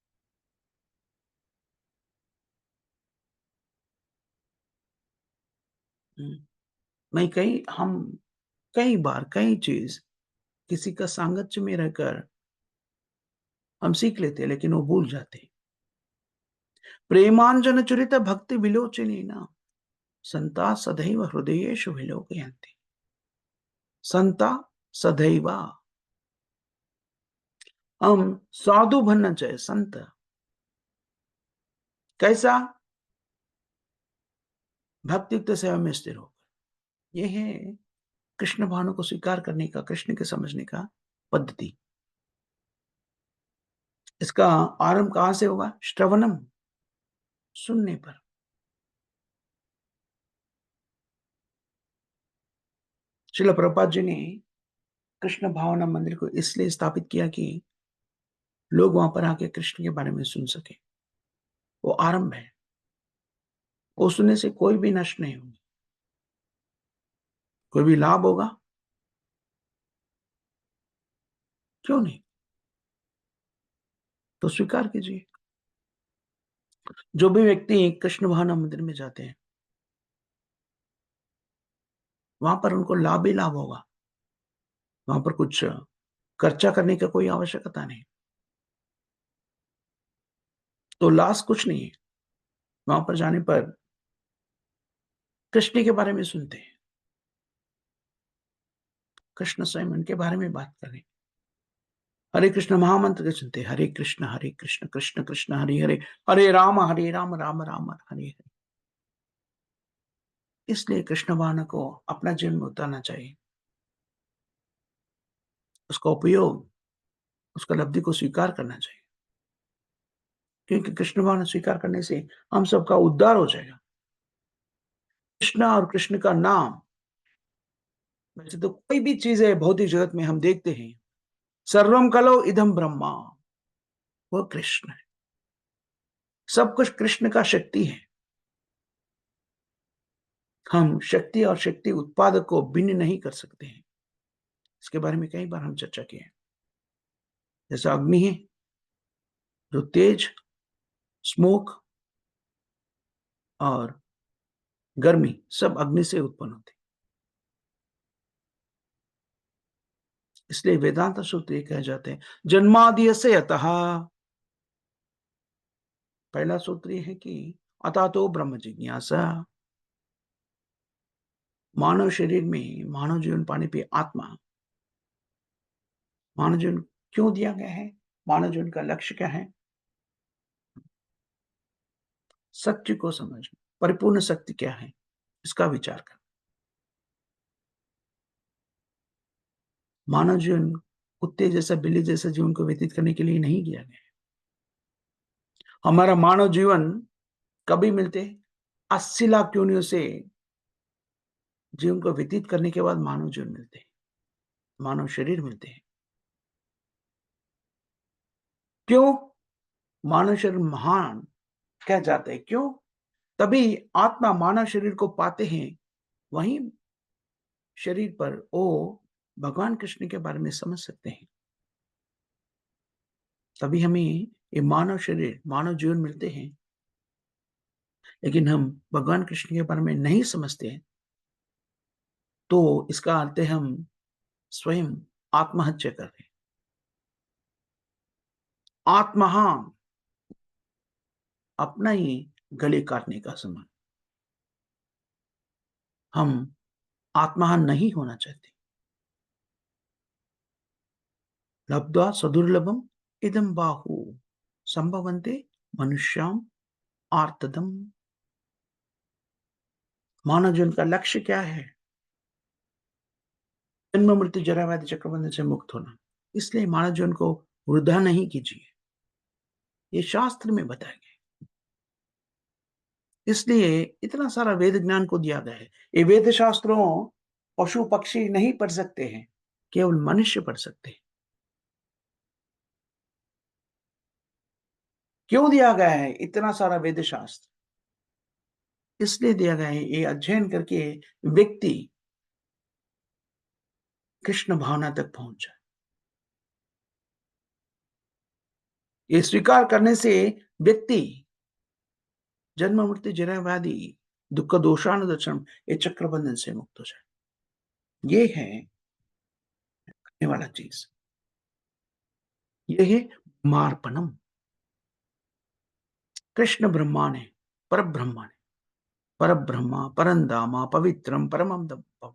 हम्म, मैं कई बार कई चीज किसी का सांगत्य में रहकर हम सीख लेते हैं, लेकिन वो भूल जाते हैं। प्रेमांजन चरित भक्ति विलोचनी ना संता सदैव हृदयेषु विलोकयन्ति। संता सदैव, हम साधु बनना चाहिए। संत कैसा? भक्ति युक्त सेवा में स्थिर होकर। ये है कृष्ण भावना को स्वीकार करने का, कृष्ण के समझने का पद्धति। इसका आरंभ कहां से होगा? श्रवणम, सुनने पर। श्रील प्रभुपाद जी ने कृष्ण भावना मंदिर को इसलिए स्थापित किया कि लोग वहां पर आके कृष्ण के बारे में सुन सके। वो आरंभ है। वो सुनने से कोई भी नष्ट नहीं होगा। कोई भी लाभ होगा? क्यों नहीं? तो स्वीकार कीजिए। जो भी व्यक्ति कृष्ण भावना मंदिर में जाते हैं, वहां पर उनको लाभ ही लाभ होगा। वहां पर कुछ खर्चा करने का कोई आवश्यकता नहीं। तो लॉस कुछ नहीं है। वहां पर जाने पर कृष्ण के बारे में सुनते हैं। कृष्ण स्वयं उनके बारे में बात करें। हरे कृष्ण महामंत्र के सुनते हैं, हरे कृष्ण कृष्ण कृष्ण हरे हरे, हरे राम राम राम हरे हरे। इसलिए कृष्ण भावना को अपना जीवन में उतारना चाहिए। उसका उपयोग, उसका लब्धि को स्वीकार करना चाहिए। क्योंकि कृष्ण भावना स्वीकार करने से हम सबका उद्धार हो जाएगा। कृष्ण और कृष्ण का नाम, वैसे तो कोई भी चीज है भौतिक जगत में हम देखते हैं, सर्वम कलो इदम ब्रह्मा, वो कृष्ण है। सब कुछ कृष्ण का शक्ति है। हम शक्ति और शक्ति उत्पादक को भिन्न नहीं कर सकते हैं। इसके बारे में कई बार हम चर्चा की है। जैसा अग्नि है, जो तेज, स्मोक और गर्मी सब अग्नि से उत्पन्न होती है। इसलिए वेदांत सूत्र ये कहे जाते हैं, जन्मादि से अतः। पहला सूत्र ये है कि अतः तो ब्रह्म जिज्ञासा। मानव शरीर में मानव जीवन पाने पे आत्मा, मानव जीवन क्यों दिया गया है? मानव जीवन का लक्ष्य क्या है? सत्य को समझना। परिपूर्ण शक्ति क्या है, इसका विचार कर। मानव जीवन कुत्ते जैसा, बिल्ली जैसा जीवन को व्यतीत करने के लिए नहीं किया गया है। हमारा मानव जीवन कभी मिलते? 80 लाख योनियों से जीवन को व्यतीत करने के बाद मानव जीवन मिलते हैं, मानव शरीर मिलते हैं। क्यों? मानव शरीर महान कह जाते हैं। क्यों? तभी आत्मा मानव शरीर को पाते हैं, वहीं शरीर पर वो भगवान कृष्ण के बारे में समझ सकते हैं। तभी हमें ये मानव शरीर, मानव जीवन मिलते हैं। लेकिन हम भगवान कृष्ण के बारे में नहीं समझते हैं, तो इसका अर्थ है हम स्वयं आत्महत्या कर रहे हैं। आत्महा अपना ही गले काटने का समान। हम आत्महान नहीं होना चाहते। लब्ध्वा सदुर्लभम इदं बाहु संभवन्ते मनुष्याम आर्तदम। मानव जीवन का लक्ष्य क्या है? जन्म मृत्यु जरा व्याधि चक्रबंधन से मुक्त होना। इसलिए मानव जीवन को वृथा नहीं कीजिए। ये शास्त्र में बताया गया है। इसलिए इतना सारा वेद ज्ञान को दिया गया है। ये वेद शास्त्रों पशु पक्षी नहीं पढ़ सकते हैं, केवल मनुष्य पढ़ सकते हैं। क्यों दिया गया है इतना सारा वेद शास्त्र? इसलिए दिया गया है, ये अध्ययन करके व्यक्ति कृष्ण भावना तक पहुंच जाए। ये स्वीकार करने से व्यक्ति जन्म मृत्यु जरा व्याधि दुख दोषानुदर्शन ये चक्रबंधन से मुक्त हो जाए। ये है करने वाला चीज। ये है मार्पणम। कृष्ण ब्रह्मा ने, पर ब्रह्मा ने, पर ब्रह्मा परंदामा पवित्रम परमम भव।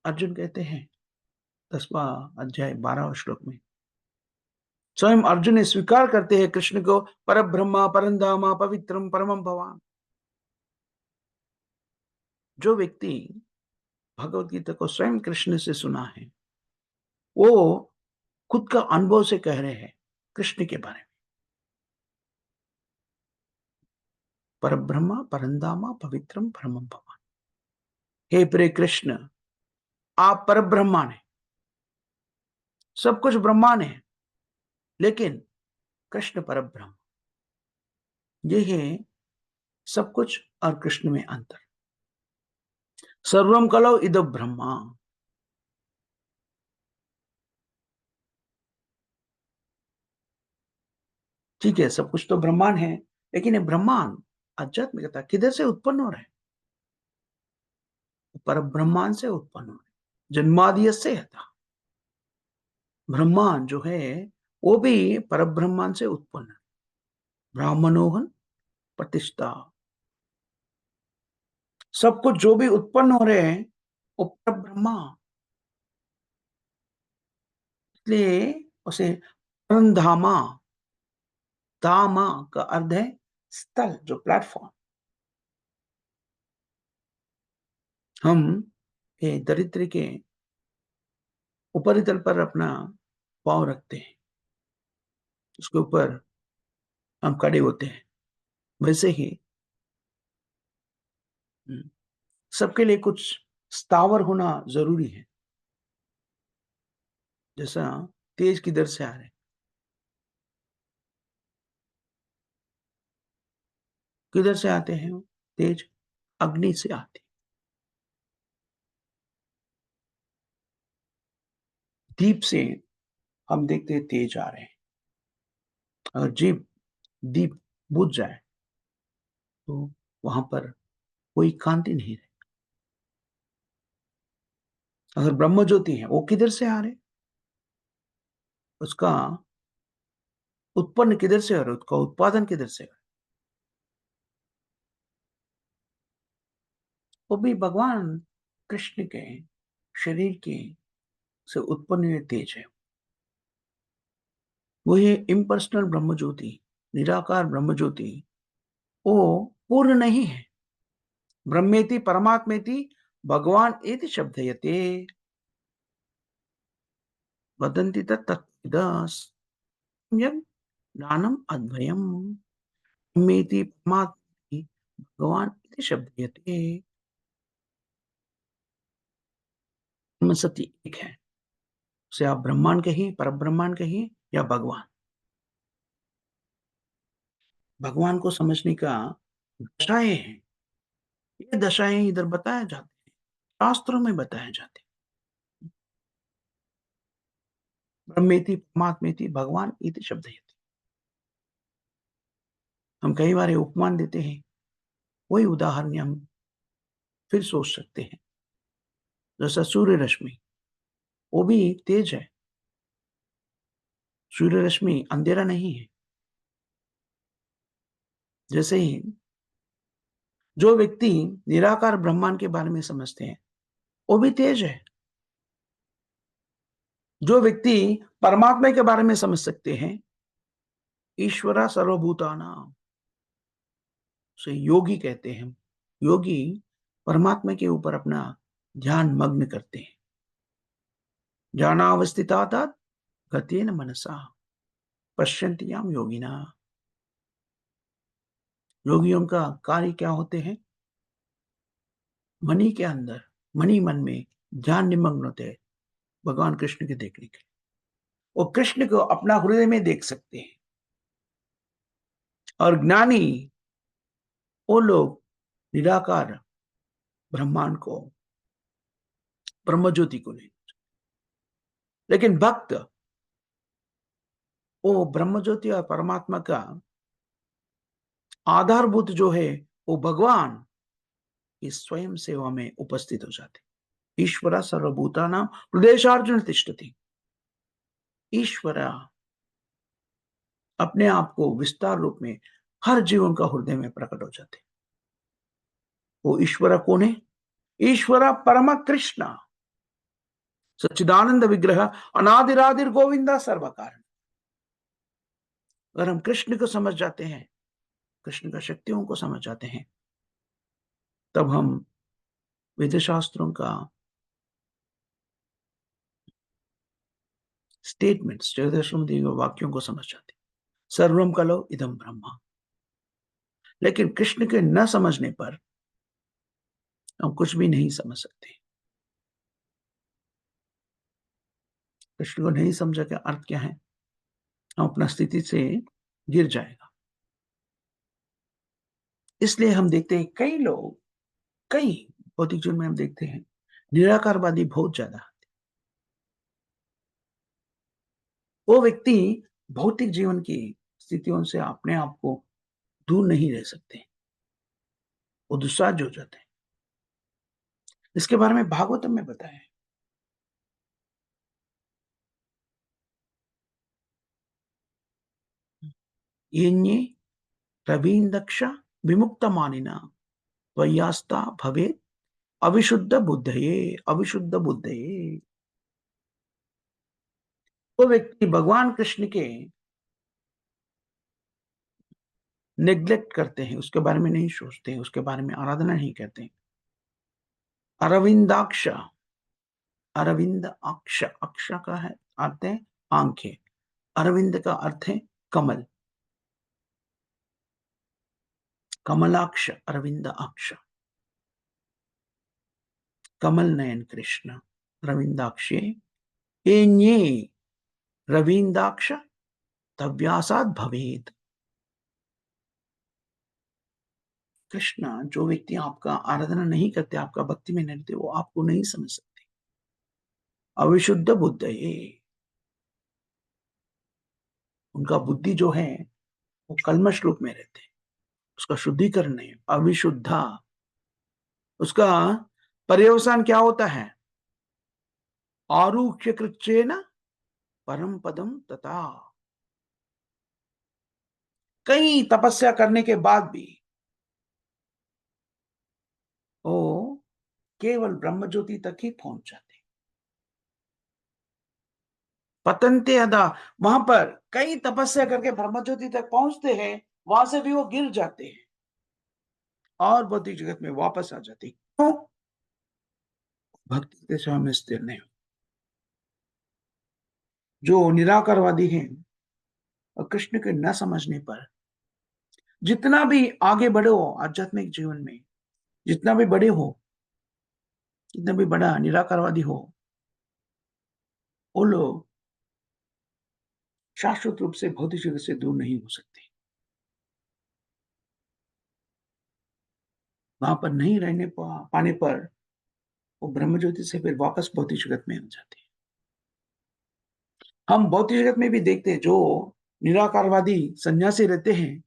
अर्जुन कहते हैं 10वां अध्याय 12वें श्लोक में, स्वयं अर्जुन ने स्वीकार करते हैं कृष्ण को पर ब्रह्मा परंदामा पवित्रम परमम भवान। जो व्यक्ति भगवत गीता को स्वयं कृष्ण से सुना है, वो खुद का अनुभव से कह रहे हैं कृष्ण के बारे में। पर ब्रह्मा परंदामा पवित्रम परमम भवान। हे प्रिय कृष्ण, आप पर ब्रह्मा ने, सब कुछ ब्रह्मा ने, लेकिन कृष्ण पर ब्रह्म। ये है सब कुछ और कृष्ण में अंतर। सर्वम कलौ इद ब्रह्मा। ठीक है, सब कुछ तो ब्रह्मांड है, लेकिन ये ब्रह्मांड आध्यात्मिकता किधर से उत्पन्न हो रहा है? पर ब्रह्मांड से उत्पन्न हो रहा है। जन्मादि से था। ब्रह्मांड जो है वो भी पर ब्रह्मांड से उत्पन्न है। ब्राह्मणोहन प्रतिष्ठा। सब कुछ जो भी उत्पन्न हो रहे हैं वो पर ब्रह्मा। इसलिए उसे परमधामा, धामा का अर्थ है स्थल, जो प्लेटफॉर्म। हम ये दरिद्र के उपरितल पर अपना पाँव रखते हैं, उसके ऊपर हम खड़े होते हैं। वैसे ही हम्म, सबके लिए कुछ स्थावर होना जरूरी है। जैसा तेज किधर से आ रहे हैं? किधर से आते हैं वो तेज? अग्नि से आते हैं। दीप से हम देखते हैं तेज आ रहे हैं। अगर जीप दीप बुझ जाए तो वहां पर कोई कांति नहीं रहे। अगर ब्रह्म ज्योति है वो किधर से आ रहे हैं? उसका उत्पन्न किधर से हो रहा है? उसका उत्पादन किधर से हो रहा है? वो भी भगवान कृष्ण के शरीर के से उत्पन्न हुए तेज है। वो ये इम्पर्सनल ब्रह्म ज्योति, निराकार ब्रह्म ज्योति, वो पूर्ण नहीं है। ब्रह्मेति परमात्मेति भगवान इति शब्दयते। वदन्ति तत्तत्विदः सम्यक् ज्ञानम् अद्वयम्। ब्रह्मेति परमात्मेति भगवान इति शब्दयते। ब्रह्म सत्य एक है। उसे आप ब्रह्मांड कहिए, परब्रह्मांड कहिए या भगवान। भगवान को समझने का दशाएं हैं। ये दशाएं इधर बताया जाते हैं, शास्त्रों में बताए जाते हैं। ब्रह्मेति परमात्मेति भगवान इति शब्दयते। हम कई बार ये उपमान देते हैं, वही उदाहरण हम फिर सोच सकते हैं। जैसा सूर्य रश्मि, वो भी तेज है। सूर्य रश्मि अंधेरा नहीं है। जैसे ही जो व्यक्ति निराकार ब्रह्मांड के बारे में समझते हैं, वो भी तेज है। जो व्यक्ति परमात्मा के बारे में समझ सकते हैं, ईश्वरा सर्वभूतानां, उसे योगी कहते हैं। योगी परमात्मा के ऊपर अपना ध्यान मग्न करते हैं। ध्यानावस्थितात् गतेन मनसा पश्यन्ति याम योगिना। योगियों का कार्य क्या होते हैं? मणि के अंदर, मणि मन में ध्यान निमग्न होते हैं भगवान कृष्ण के देखने के। वो कृष्ण को अपना हृदय में देख सकते हैं। और ज्ञानी वो लोग निराकार ब्रह्मांड को, ब्रह्म ज्योति को नहीं। लेकिन भक्त वो ब्रह्म ज्योति और परमात्मा का आधारभूत जो है, वो भगवान इस स्वयं सेवा में उपस्थित हो जाते। ईश्वरा सर्वभूतानां हृदयेषार्जुन तिष्ठति। ईश्वर अपने आप को विस्तार रूप में हर जीवन का हृदय में प्रकट हो जाते। वो ईश्वर कौन है? ईश्वर परम कृष्ण सच्चिदानंद विग्रह अनादिरादिर गोविंदा सर्व कारण। अगर हम कृष्ण को समझ जाते हैं, कृष्ण का शक्तियों को समझ जाते हैं, तब हम वेद शास्त्रों का स्टेटमेंट्स, वाक्यों को समझ जाते हैं। सर्वम कलो इदम ब्रह्मा। लेकिन कृष्ण के न समझने पर हम कुछ भी नहीं समझ सकते। कृष्ण को नहीं समझा क्या अर्थ क्या है, हम अपना स्थिति से गिर जाएगा। इसलिए हम देखते हैं कई लोग, कई भौतिक जीवन में हम देखते हैं निराकारवादी बहुत ज्यादा। वो व्यक्ति भौतिक जीवन की स्थितियों से अपने आप को दूर नहीं रह सकते। वो दुस्साहज हो जाते हैं। इसके बारे में भागवतम में बताया है। येन्ये रवीन्द्रक्ष विमुक्त मानिना त्वय्यास्ता भवेत् अविशुद्ध बुद्धये, अविशुद्ध बुद्धये। वो व्यक्ति भगवान कृष्ण के नेग्लेक्ट करते हैं, उसके बारे में नहीं सोचते हैं, उसके बारे में आराधना नहीं करते हैं। अरविंदाक्ष, अरविंद अक्ष, अक्ष का है अर्थ है आंखें। अरविंद का अर्थ है कमल। कमलाक्ष, अरविंद अक्ष, कमल नयन कृष्ण रविंदाक्षे। एन्ये रविंदाक्ष तव्यासाद भवेद। कृष्ण, जो व्यक्ति आपका आराधना नहीं करते, आपका भक्ति में नहीं रहते, वो आपको नहीं समझ सकते। अविशुद्ध बुद्ध ये, उनका बुद्धि जो है वो कल्मश रूप में रहते हैं, उसका शुद्धिकरण नहीं। अविशुद्धा, उसका पर्यवसान क्या होता है? आरुह्य कृच्छेन परम पदम तथा। कई तपस्या करने के बाद भी वो केवल ब्रह्म ज्योति तक ही पहुंच जाते। पतंते अदा, वहां पर कई तपस्या करके ब्रह्म ज्योति तक पहुंचते हैं, वहां से भी वो गिर जाते हैं और भौतिक जगत में वापस आ जाते हैं। क्यों? भक्ति के सामने स्थिर नहीं हो। जो निराकारवादी हैं और कृष्ण के न समझने पर जितना भी आगे बढ़े हो आध्यात्मिक जीवन में, जितना भी बड़े हो, जितना भी बड़ा निराकारवादी हो, वो लोग शाश्वत रूप से भौतिक जगत से दूर नहीं हो सकते। वहां पर नहीं रहने पाने पर वो ब्रह्म ज्योति से फिर वापस भौतिक जगत में आ जाते हैं। हम भौतिक जगत में भी देखते हैं जो निराकारवादी सन्यासी रहते हैं,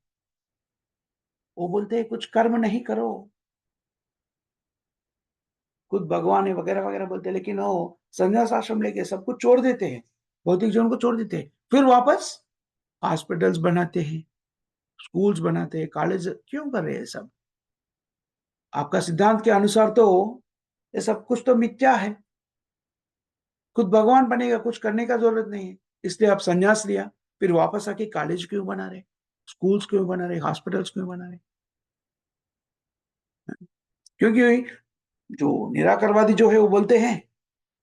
वो बोलते हैं कुछ कर्म नहीं करो, खुद भगवान है वगैरह-वगैरह बोलते हैं, लेकिन वो संन्यास आश्रम लेके सब कुछ छोड़ देते हैं, भौतिक जीवन को छोड़ देते हैं। फिर वापस हॉस्पिटल्स बनाते हैं, स्कूल्स बनाते हैं, कॉलेज क्यों कर रहे हैं सब? आपका सिद्धांत के अनुसार तो ये सब कुछ तो मिथ्या है। खुद भगवान बनेगा, कुछ करने का ज़रूरत नहीं है। इसलिए आप संन्यास लिया, फिर वापस आके कॉलेज क्यों बना रहे? स्कूल्स क्यों बना रहे? हॉस्पिटल्स क्यों बना रहे? क्योंकि जो निराकरवादी जो है वो बोलते हैं,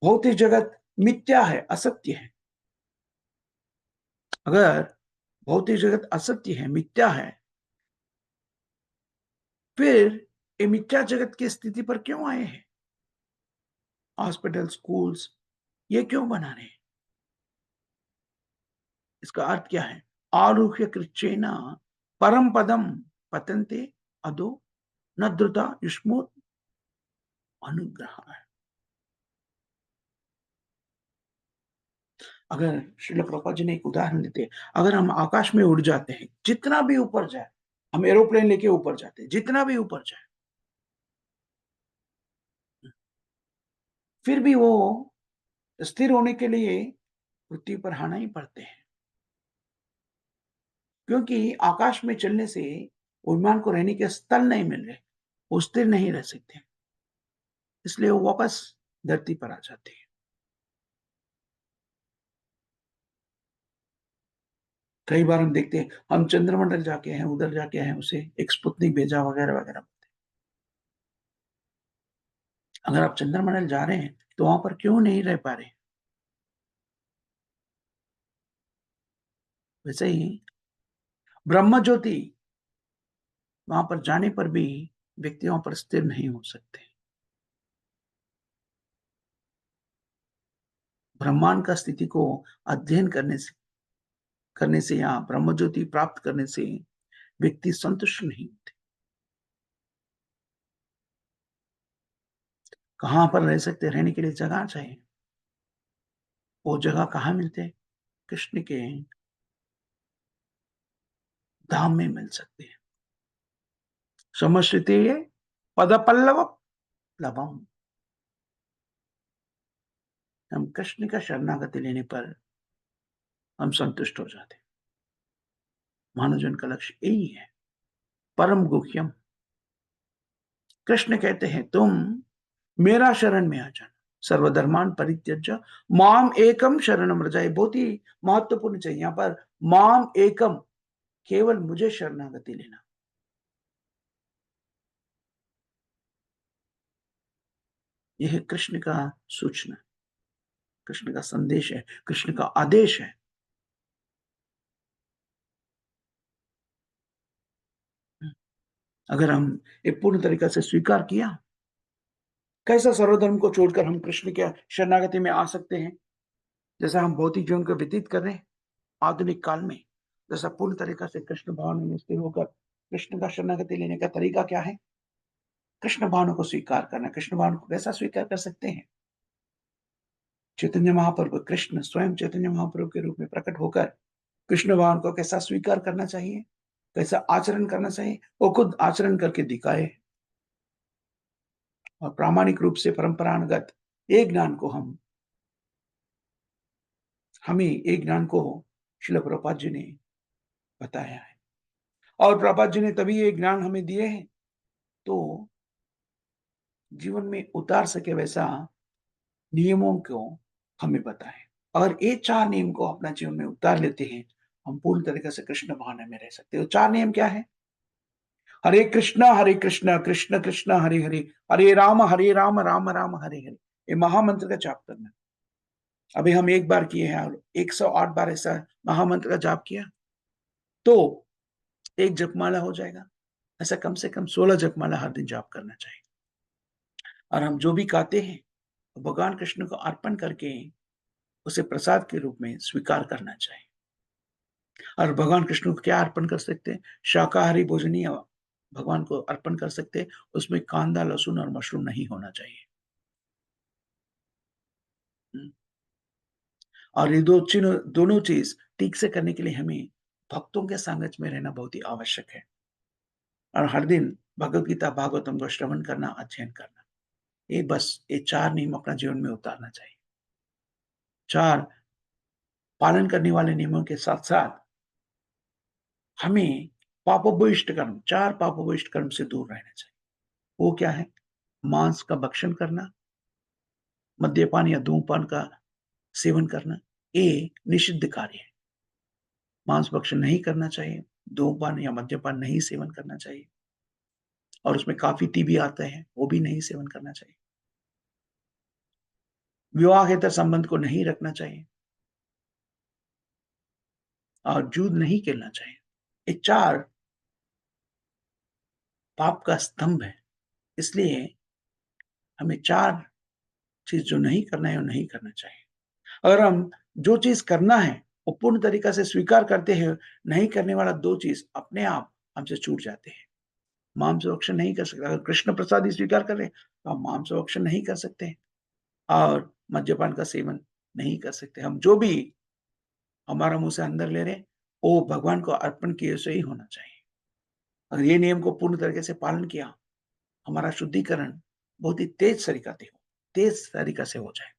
भौतिक जगत मिथ्या है, असत्य है। अगर भौतिक जगत असत्य है, मिथ्या है, फिर ये मिथ्या जगत की स्थिति पर क्यों आए हैं? हॉस्पिटल, स्कूल्स ये क्यों बना रहे हैं? इसका अर्थ क्या है? आरुह्य कृच्छ्रेण परम पदम पतन्ते अधो न द्रुता युष्मोत अनुग्रहाय। अगर श्रील प्रभुपाद जी ने एक उदाहरण देते हैं, अगर हम आकाश में उड़ जाते हैं, जितना भी ऊपर जाए, हम एरोप्लेन लेके ऊपर जाते हैं, जितना भी ऊपर जाए, फिर भी वो स्थिर होने के लिए पृथ्वी पर आना ही पड़ते हैं। क्योंकि आकाश में चलने से विमान को रहने के स्थल नहीं मिल रहे, वो स्थिर नहीं रह सकते, इसलिए वो वापस धरती पर आ जाते हैं। कई बार हम देखते हैं, हम चंद्रमंडल जाके हैं, उधर जाके हैं, उसे एक स्पुतनिक भेजा वगैरह-वगैरह। अगर आप चंद्रमंडल जा रहे हैं, तो वहाँ पर क्यों नहीं रह पा रहे? वैसे ही ब्रह्म ज्योति, वहाँ पर जाने पर भी व्यक्ति वहाँ पर स्थिर नहीं हो सकते। ब्रह्मांड का स्थिति को अध्ययन करने से या ब्रह्म ज्योति प्राप्त करने से व्यक्ति संतुष्ट नहीं होते। कहाँ पर रह सकते? रहने के लिए जगह चाहिए। वो जगह कहाँ मिलते हैं? कृष्ण के धाम में मिल सकते हैं। समश्रितेय पदपल्लव लभम। हम कृष्ण का शरणागति लेने पर हम संतुष्ट हो जाते हैं। मानव जीवन का लक्ष्य यही है, परम गुह्यम। कृष्ण कहते हैं तुम मेरा शरण में आ जाना, सर्वधर्मान परित्यज्य माम एकम शरणम व्रज। बहुत ही महत्वपूर्ण चाहिए यहाँ पर, माम एकम, केवल मुझे शरणागति लेना। यह है कृष्ण का सूचना, कृष्ण का संदेश है, कृष्ण का आदेश है। अगर हम ये पूर्ण तरीका से स्वीकार किया, कैसा सर्वधर्म को छोड़कर हम कृष्ण के शरणागति में आ सकते हैं? जैसा हम भौतिक जीवन को व्यतीत कर रहे हैं आधुनिक काल में, जैसा पूर्ण तरीका से कृष्ण भावना में स्थिर होकर कृष्ण का शरणागति लेने का तरीका क्या है? कृष्ण भावना को स्वीकार करना। कृष्ण भावना को कैसा स्वीकार कर सकते हैं? चैतन्य महाप्रभु कृष्ण स्वयं चैतन्य महाप्रभु के रूप में प्रकट होकर कृष्ण भावना को कैसा स्वीकार करना चाहिए, कैसा आचरण करना चाहिए, वो खुद आचरण करके दिखाए। और प्रामाणिक रूप से परंपरागत एक ज्ञान को हमें एक ज्ञान को श्रील प्रभुपाद जी ने बताया है। और प्रभुपाद जी ने तभी ये ज्ञान हमें दिए हैं, तो जीवन में उतार सके वैसा नियमों को हमें बताएँ। और ये 4 नियम को अपना जीवन में उतार लेते हैं, हम पूर्ण तरीके से कृष्ण भावना में रह सकते हैं। वो 4 नियम क्या हैं? हरे कृष्ण, कृष्ण कृष्ण हरे हरे, हरे राम, राम राम हरे हरे। ये महामंत्र का जाप करना। अभी हम एक बार किए हैं और 108 बार ऐसा महामंत्र का जाप किया, तो एक जपमाला हो जाएगा। ऐसा कम से कम 16 जपमाला हर दिन जाप करना चाहिए। और हम जो भी खाते हैं, भगवान कृष्ण को अर्पण करके उसे प्रसाद के रूप में स्वीकार करना चाहिए। और भगवान कृष्ण को क्या अर्पण कर सकते हैं? शाकाहारी भोजनीय भगवान को अर्पण कर सकते हैं, उसमें कांदा, लहसुन और मशरूम नहीं होना चाहिए। हुँ, और ये 2 चीज़ दोनों चीज़ ठीक से करने के लिए हमें भक्तों के सानिध्य में रहना बहुत ही आवश्यक है। और हर दिन भगवत गीता भागवतम को श्रवण करना, अध्ययन करना। ये 4 नियम अपना जीवन में उतारना चाहिए। 4 पालन करने वाले नियमों के साथ-साथ हमें पापोभूयिष्ट कर्म, 4 पापोभूयिष्ट कर्म से दूर रहना चाहिए। वो क्या है? मांस का भक्षण करना, मद्यपान या धूम्रपान का सेवन करना, ये निषिद्ध कार्य है। मांस भक्षण नहीं करना चाहिए, धूम्रपान या मद्यपान नहीं सेवन करना चाहिए और उसमें काफ़ी टी भी आता है, वो भी नहीं सेवन करना चाहिए। विवाहेतर संबंध को नहीं रखना चाहिए और जूद नहीं खेलना चाहिए। ये 4 पाप का स्तंभ है, इसलिए हमें 4 चीज़ जो नहीं करना है, वो नहीं करना चाहिए। अगर हम जो चीज़ करना है, वो पूर्ण तरीक़ा से स्वीकार करते हैं, नहीं करने वाला 2 चीज़ अपने आप हमसे छूट जाते हैं। मांस भक्षण नहीं कर सकते। अगर कृष्ण प्रसाद ही स्वीकार कर लें, तो हम मांस भक्षण नहीं कर सकते हैं और मद्यपान का सेवन नहीं कर सकते। हम जो भी हमारा मुँह से अंदर ले रहे हैं, वो भगवान को अर्पण किए से ही होना चाहिए। अगर ये नियम को पूर्ण तरीके से पालन किया, हमारा शुद्धिकरण बहुत ही तेज तरीका से हो जाए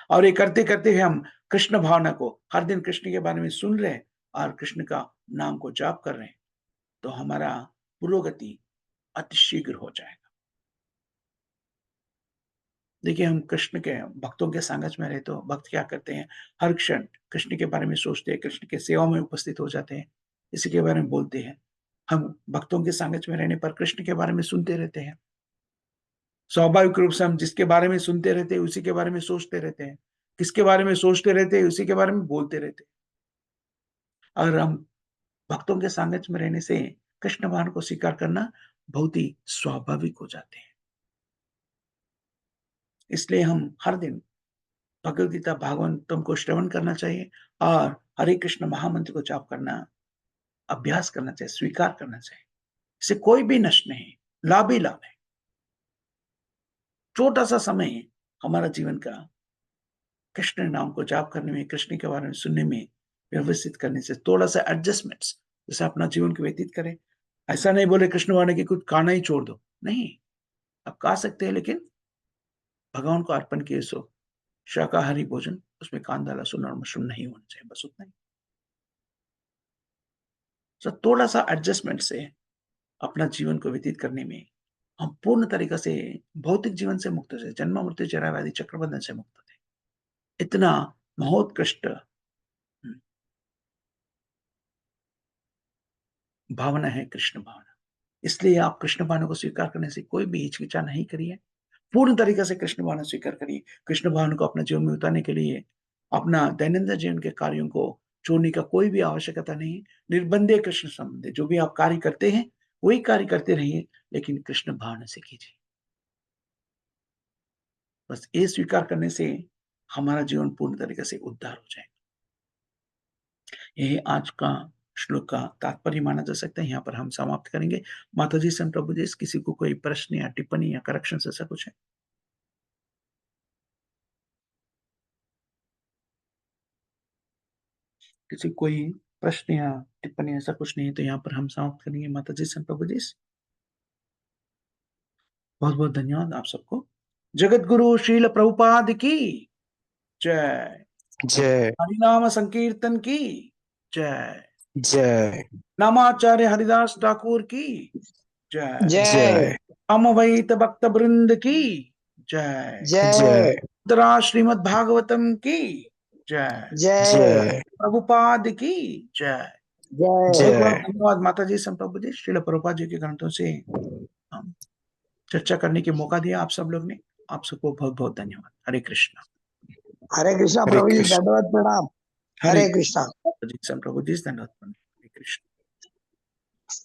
और ये करते-करते हुए हम कृष्ण भावना को हर दिन कृष्ण के बारे में सुन रहे हैं और कृष्ण का नाम को जाप कर रहे हैं, तो हमारा पुरोगति अतिशीघ्र हो जाएगा। देखिए, हम कृष्ण के भक्तों के संगत में रहे तो भक्त क्या करते हैं, हर क्षण कृष्ण के बारे में सोचते हैं, कृष्ण की सेवा में उपस्थित हो जाते हैं, इसी के बारे में बोलते हैं। हम भक्तों के संगत में रहने पर कृष्ण के बारे में सुनते रहते हैं। स्वाभाविक रूप से हम जिसके बारे में सुनते रहते हैं, उसी के बारे में सोचते रहते हैं। किसके बारे में सोचते रहते हैं, उसी के बारे में बोलते रहते हैं। और हम भक्तों के सानिध्य में रहने से कृष्ण भगवान को स्वीकार करना बहुत ही स्वाभाविक हो जाते हैं। इसलिए हम हर दिन भगवद गीता भागवतम को श्रवण करना चाहिए और हरे कृष्ण महामंत्र को जाप करना, अभ्यास करना चाहिए, स्वीकार करना चाहिए। इससे कोई भी नष्ट नहीं, लाभ ही लाभ है। छोटा-सा समय हमारा जीवन का कृष्ण नाम को जाप करने में, कृष्ण के बारे में सुनने में व्यवस्थित करने से थोड़ा-सा एडजस्टमेंट्स जैसे अपना जीवन को व्यतीत करें। ऐसा नहीं बोले कृष्ण भगवान की कुछ खाना ही छोड़ दो, नहीं, आप खा सकते हैं लेकिन भगवान को अर्पण किए सो शाकाहारी भोजन, उसमें कांदा, लहसुन और मशरूम नहीं होना चाहिए, बस उतना ही। सो थोड़ा-सा एडजस्टमेंट से अपना जीवन को व्यतीत करने में हम पूर्ण तरीक़े से भौतिक जीवन से मुक्त हो, जन्म मृत्यु जरा व्याधि चक्रबंधन से मुक्त होते हैं। इतना महोत्कृष्ट भावना है कृष्ण भावना। इसलिए आप कृष्ण भावना को स्वीकार करने से कोई भी हिचकिचा नहीं करिए। पूर्ण तरीके से कृष्ण भावना स्वीकार करिए। कृष्ण भावना को अपने जीवन में उतारने के लिए अपना दैनंदिन जीवन के कार्यों को छोड़ने का कोई भी आवश्यकता नहीं। निर्बंधे कृष्ण संबंधे जो भी आप कार्य करते हैं, वही कार्य करते रहिए, लेकिन कृष्ण भावना से कीजिए। बस ये स्वीकार करने से हमारा जीवन पूर्ण तरीके से उद्धार हो जाएगा। यही आज का श्लोक का तात्पर्य माना जा सकता है। यहाँ पर हम समाप्त करेंगे। माताजी, संत प्रभु जी, किसी को कोई प्रश्न या टिप्पणी या करेक्शंस ऐसा कुछ है? किसी कोई प्रश्न या टिप्पणी ऐसा कुछ नहीं है तो यहाँ पर हम समाप्त करेंगे। माताजी, संत प्रभु जी, बहुत-बहुत धन्यवाद आप सबको। जगत गुरु श्रील प्रभुपाद की जय। जय हरिनाम संकीर्तन की जय। जय नामाचार्य हरिदास ठाकुर की जय। जय जय अमवैत भक्त वृंद की जय। जय जय उत्तरा श्रीमद् भागवतम की जय। जय जय प्रभुपाद की जय। जय बहुत बहुत जय धन्यवाद माता जी, संत प्रभु जी, श्रील प्रभुपाद जी के ग्रंथों से हम चर्चा करने के मौका दिया आप सब लोग ने। आप सबको बहुत बहुत धन्यवाद। हरे कृष्णा। हरे कृष्णा हरे प्रभु जी, कृष्ण दंडवत प्रणाम। हरे हरे कृष्णा। जी, संत प्रभु जी, धन्यवाद। हरे कृष्ण।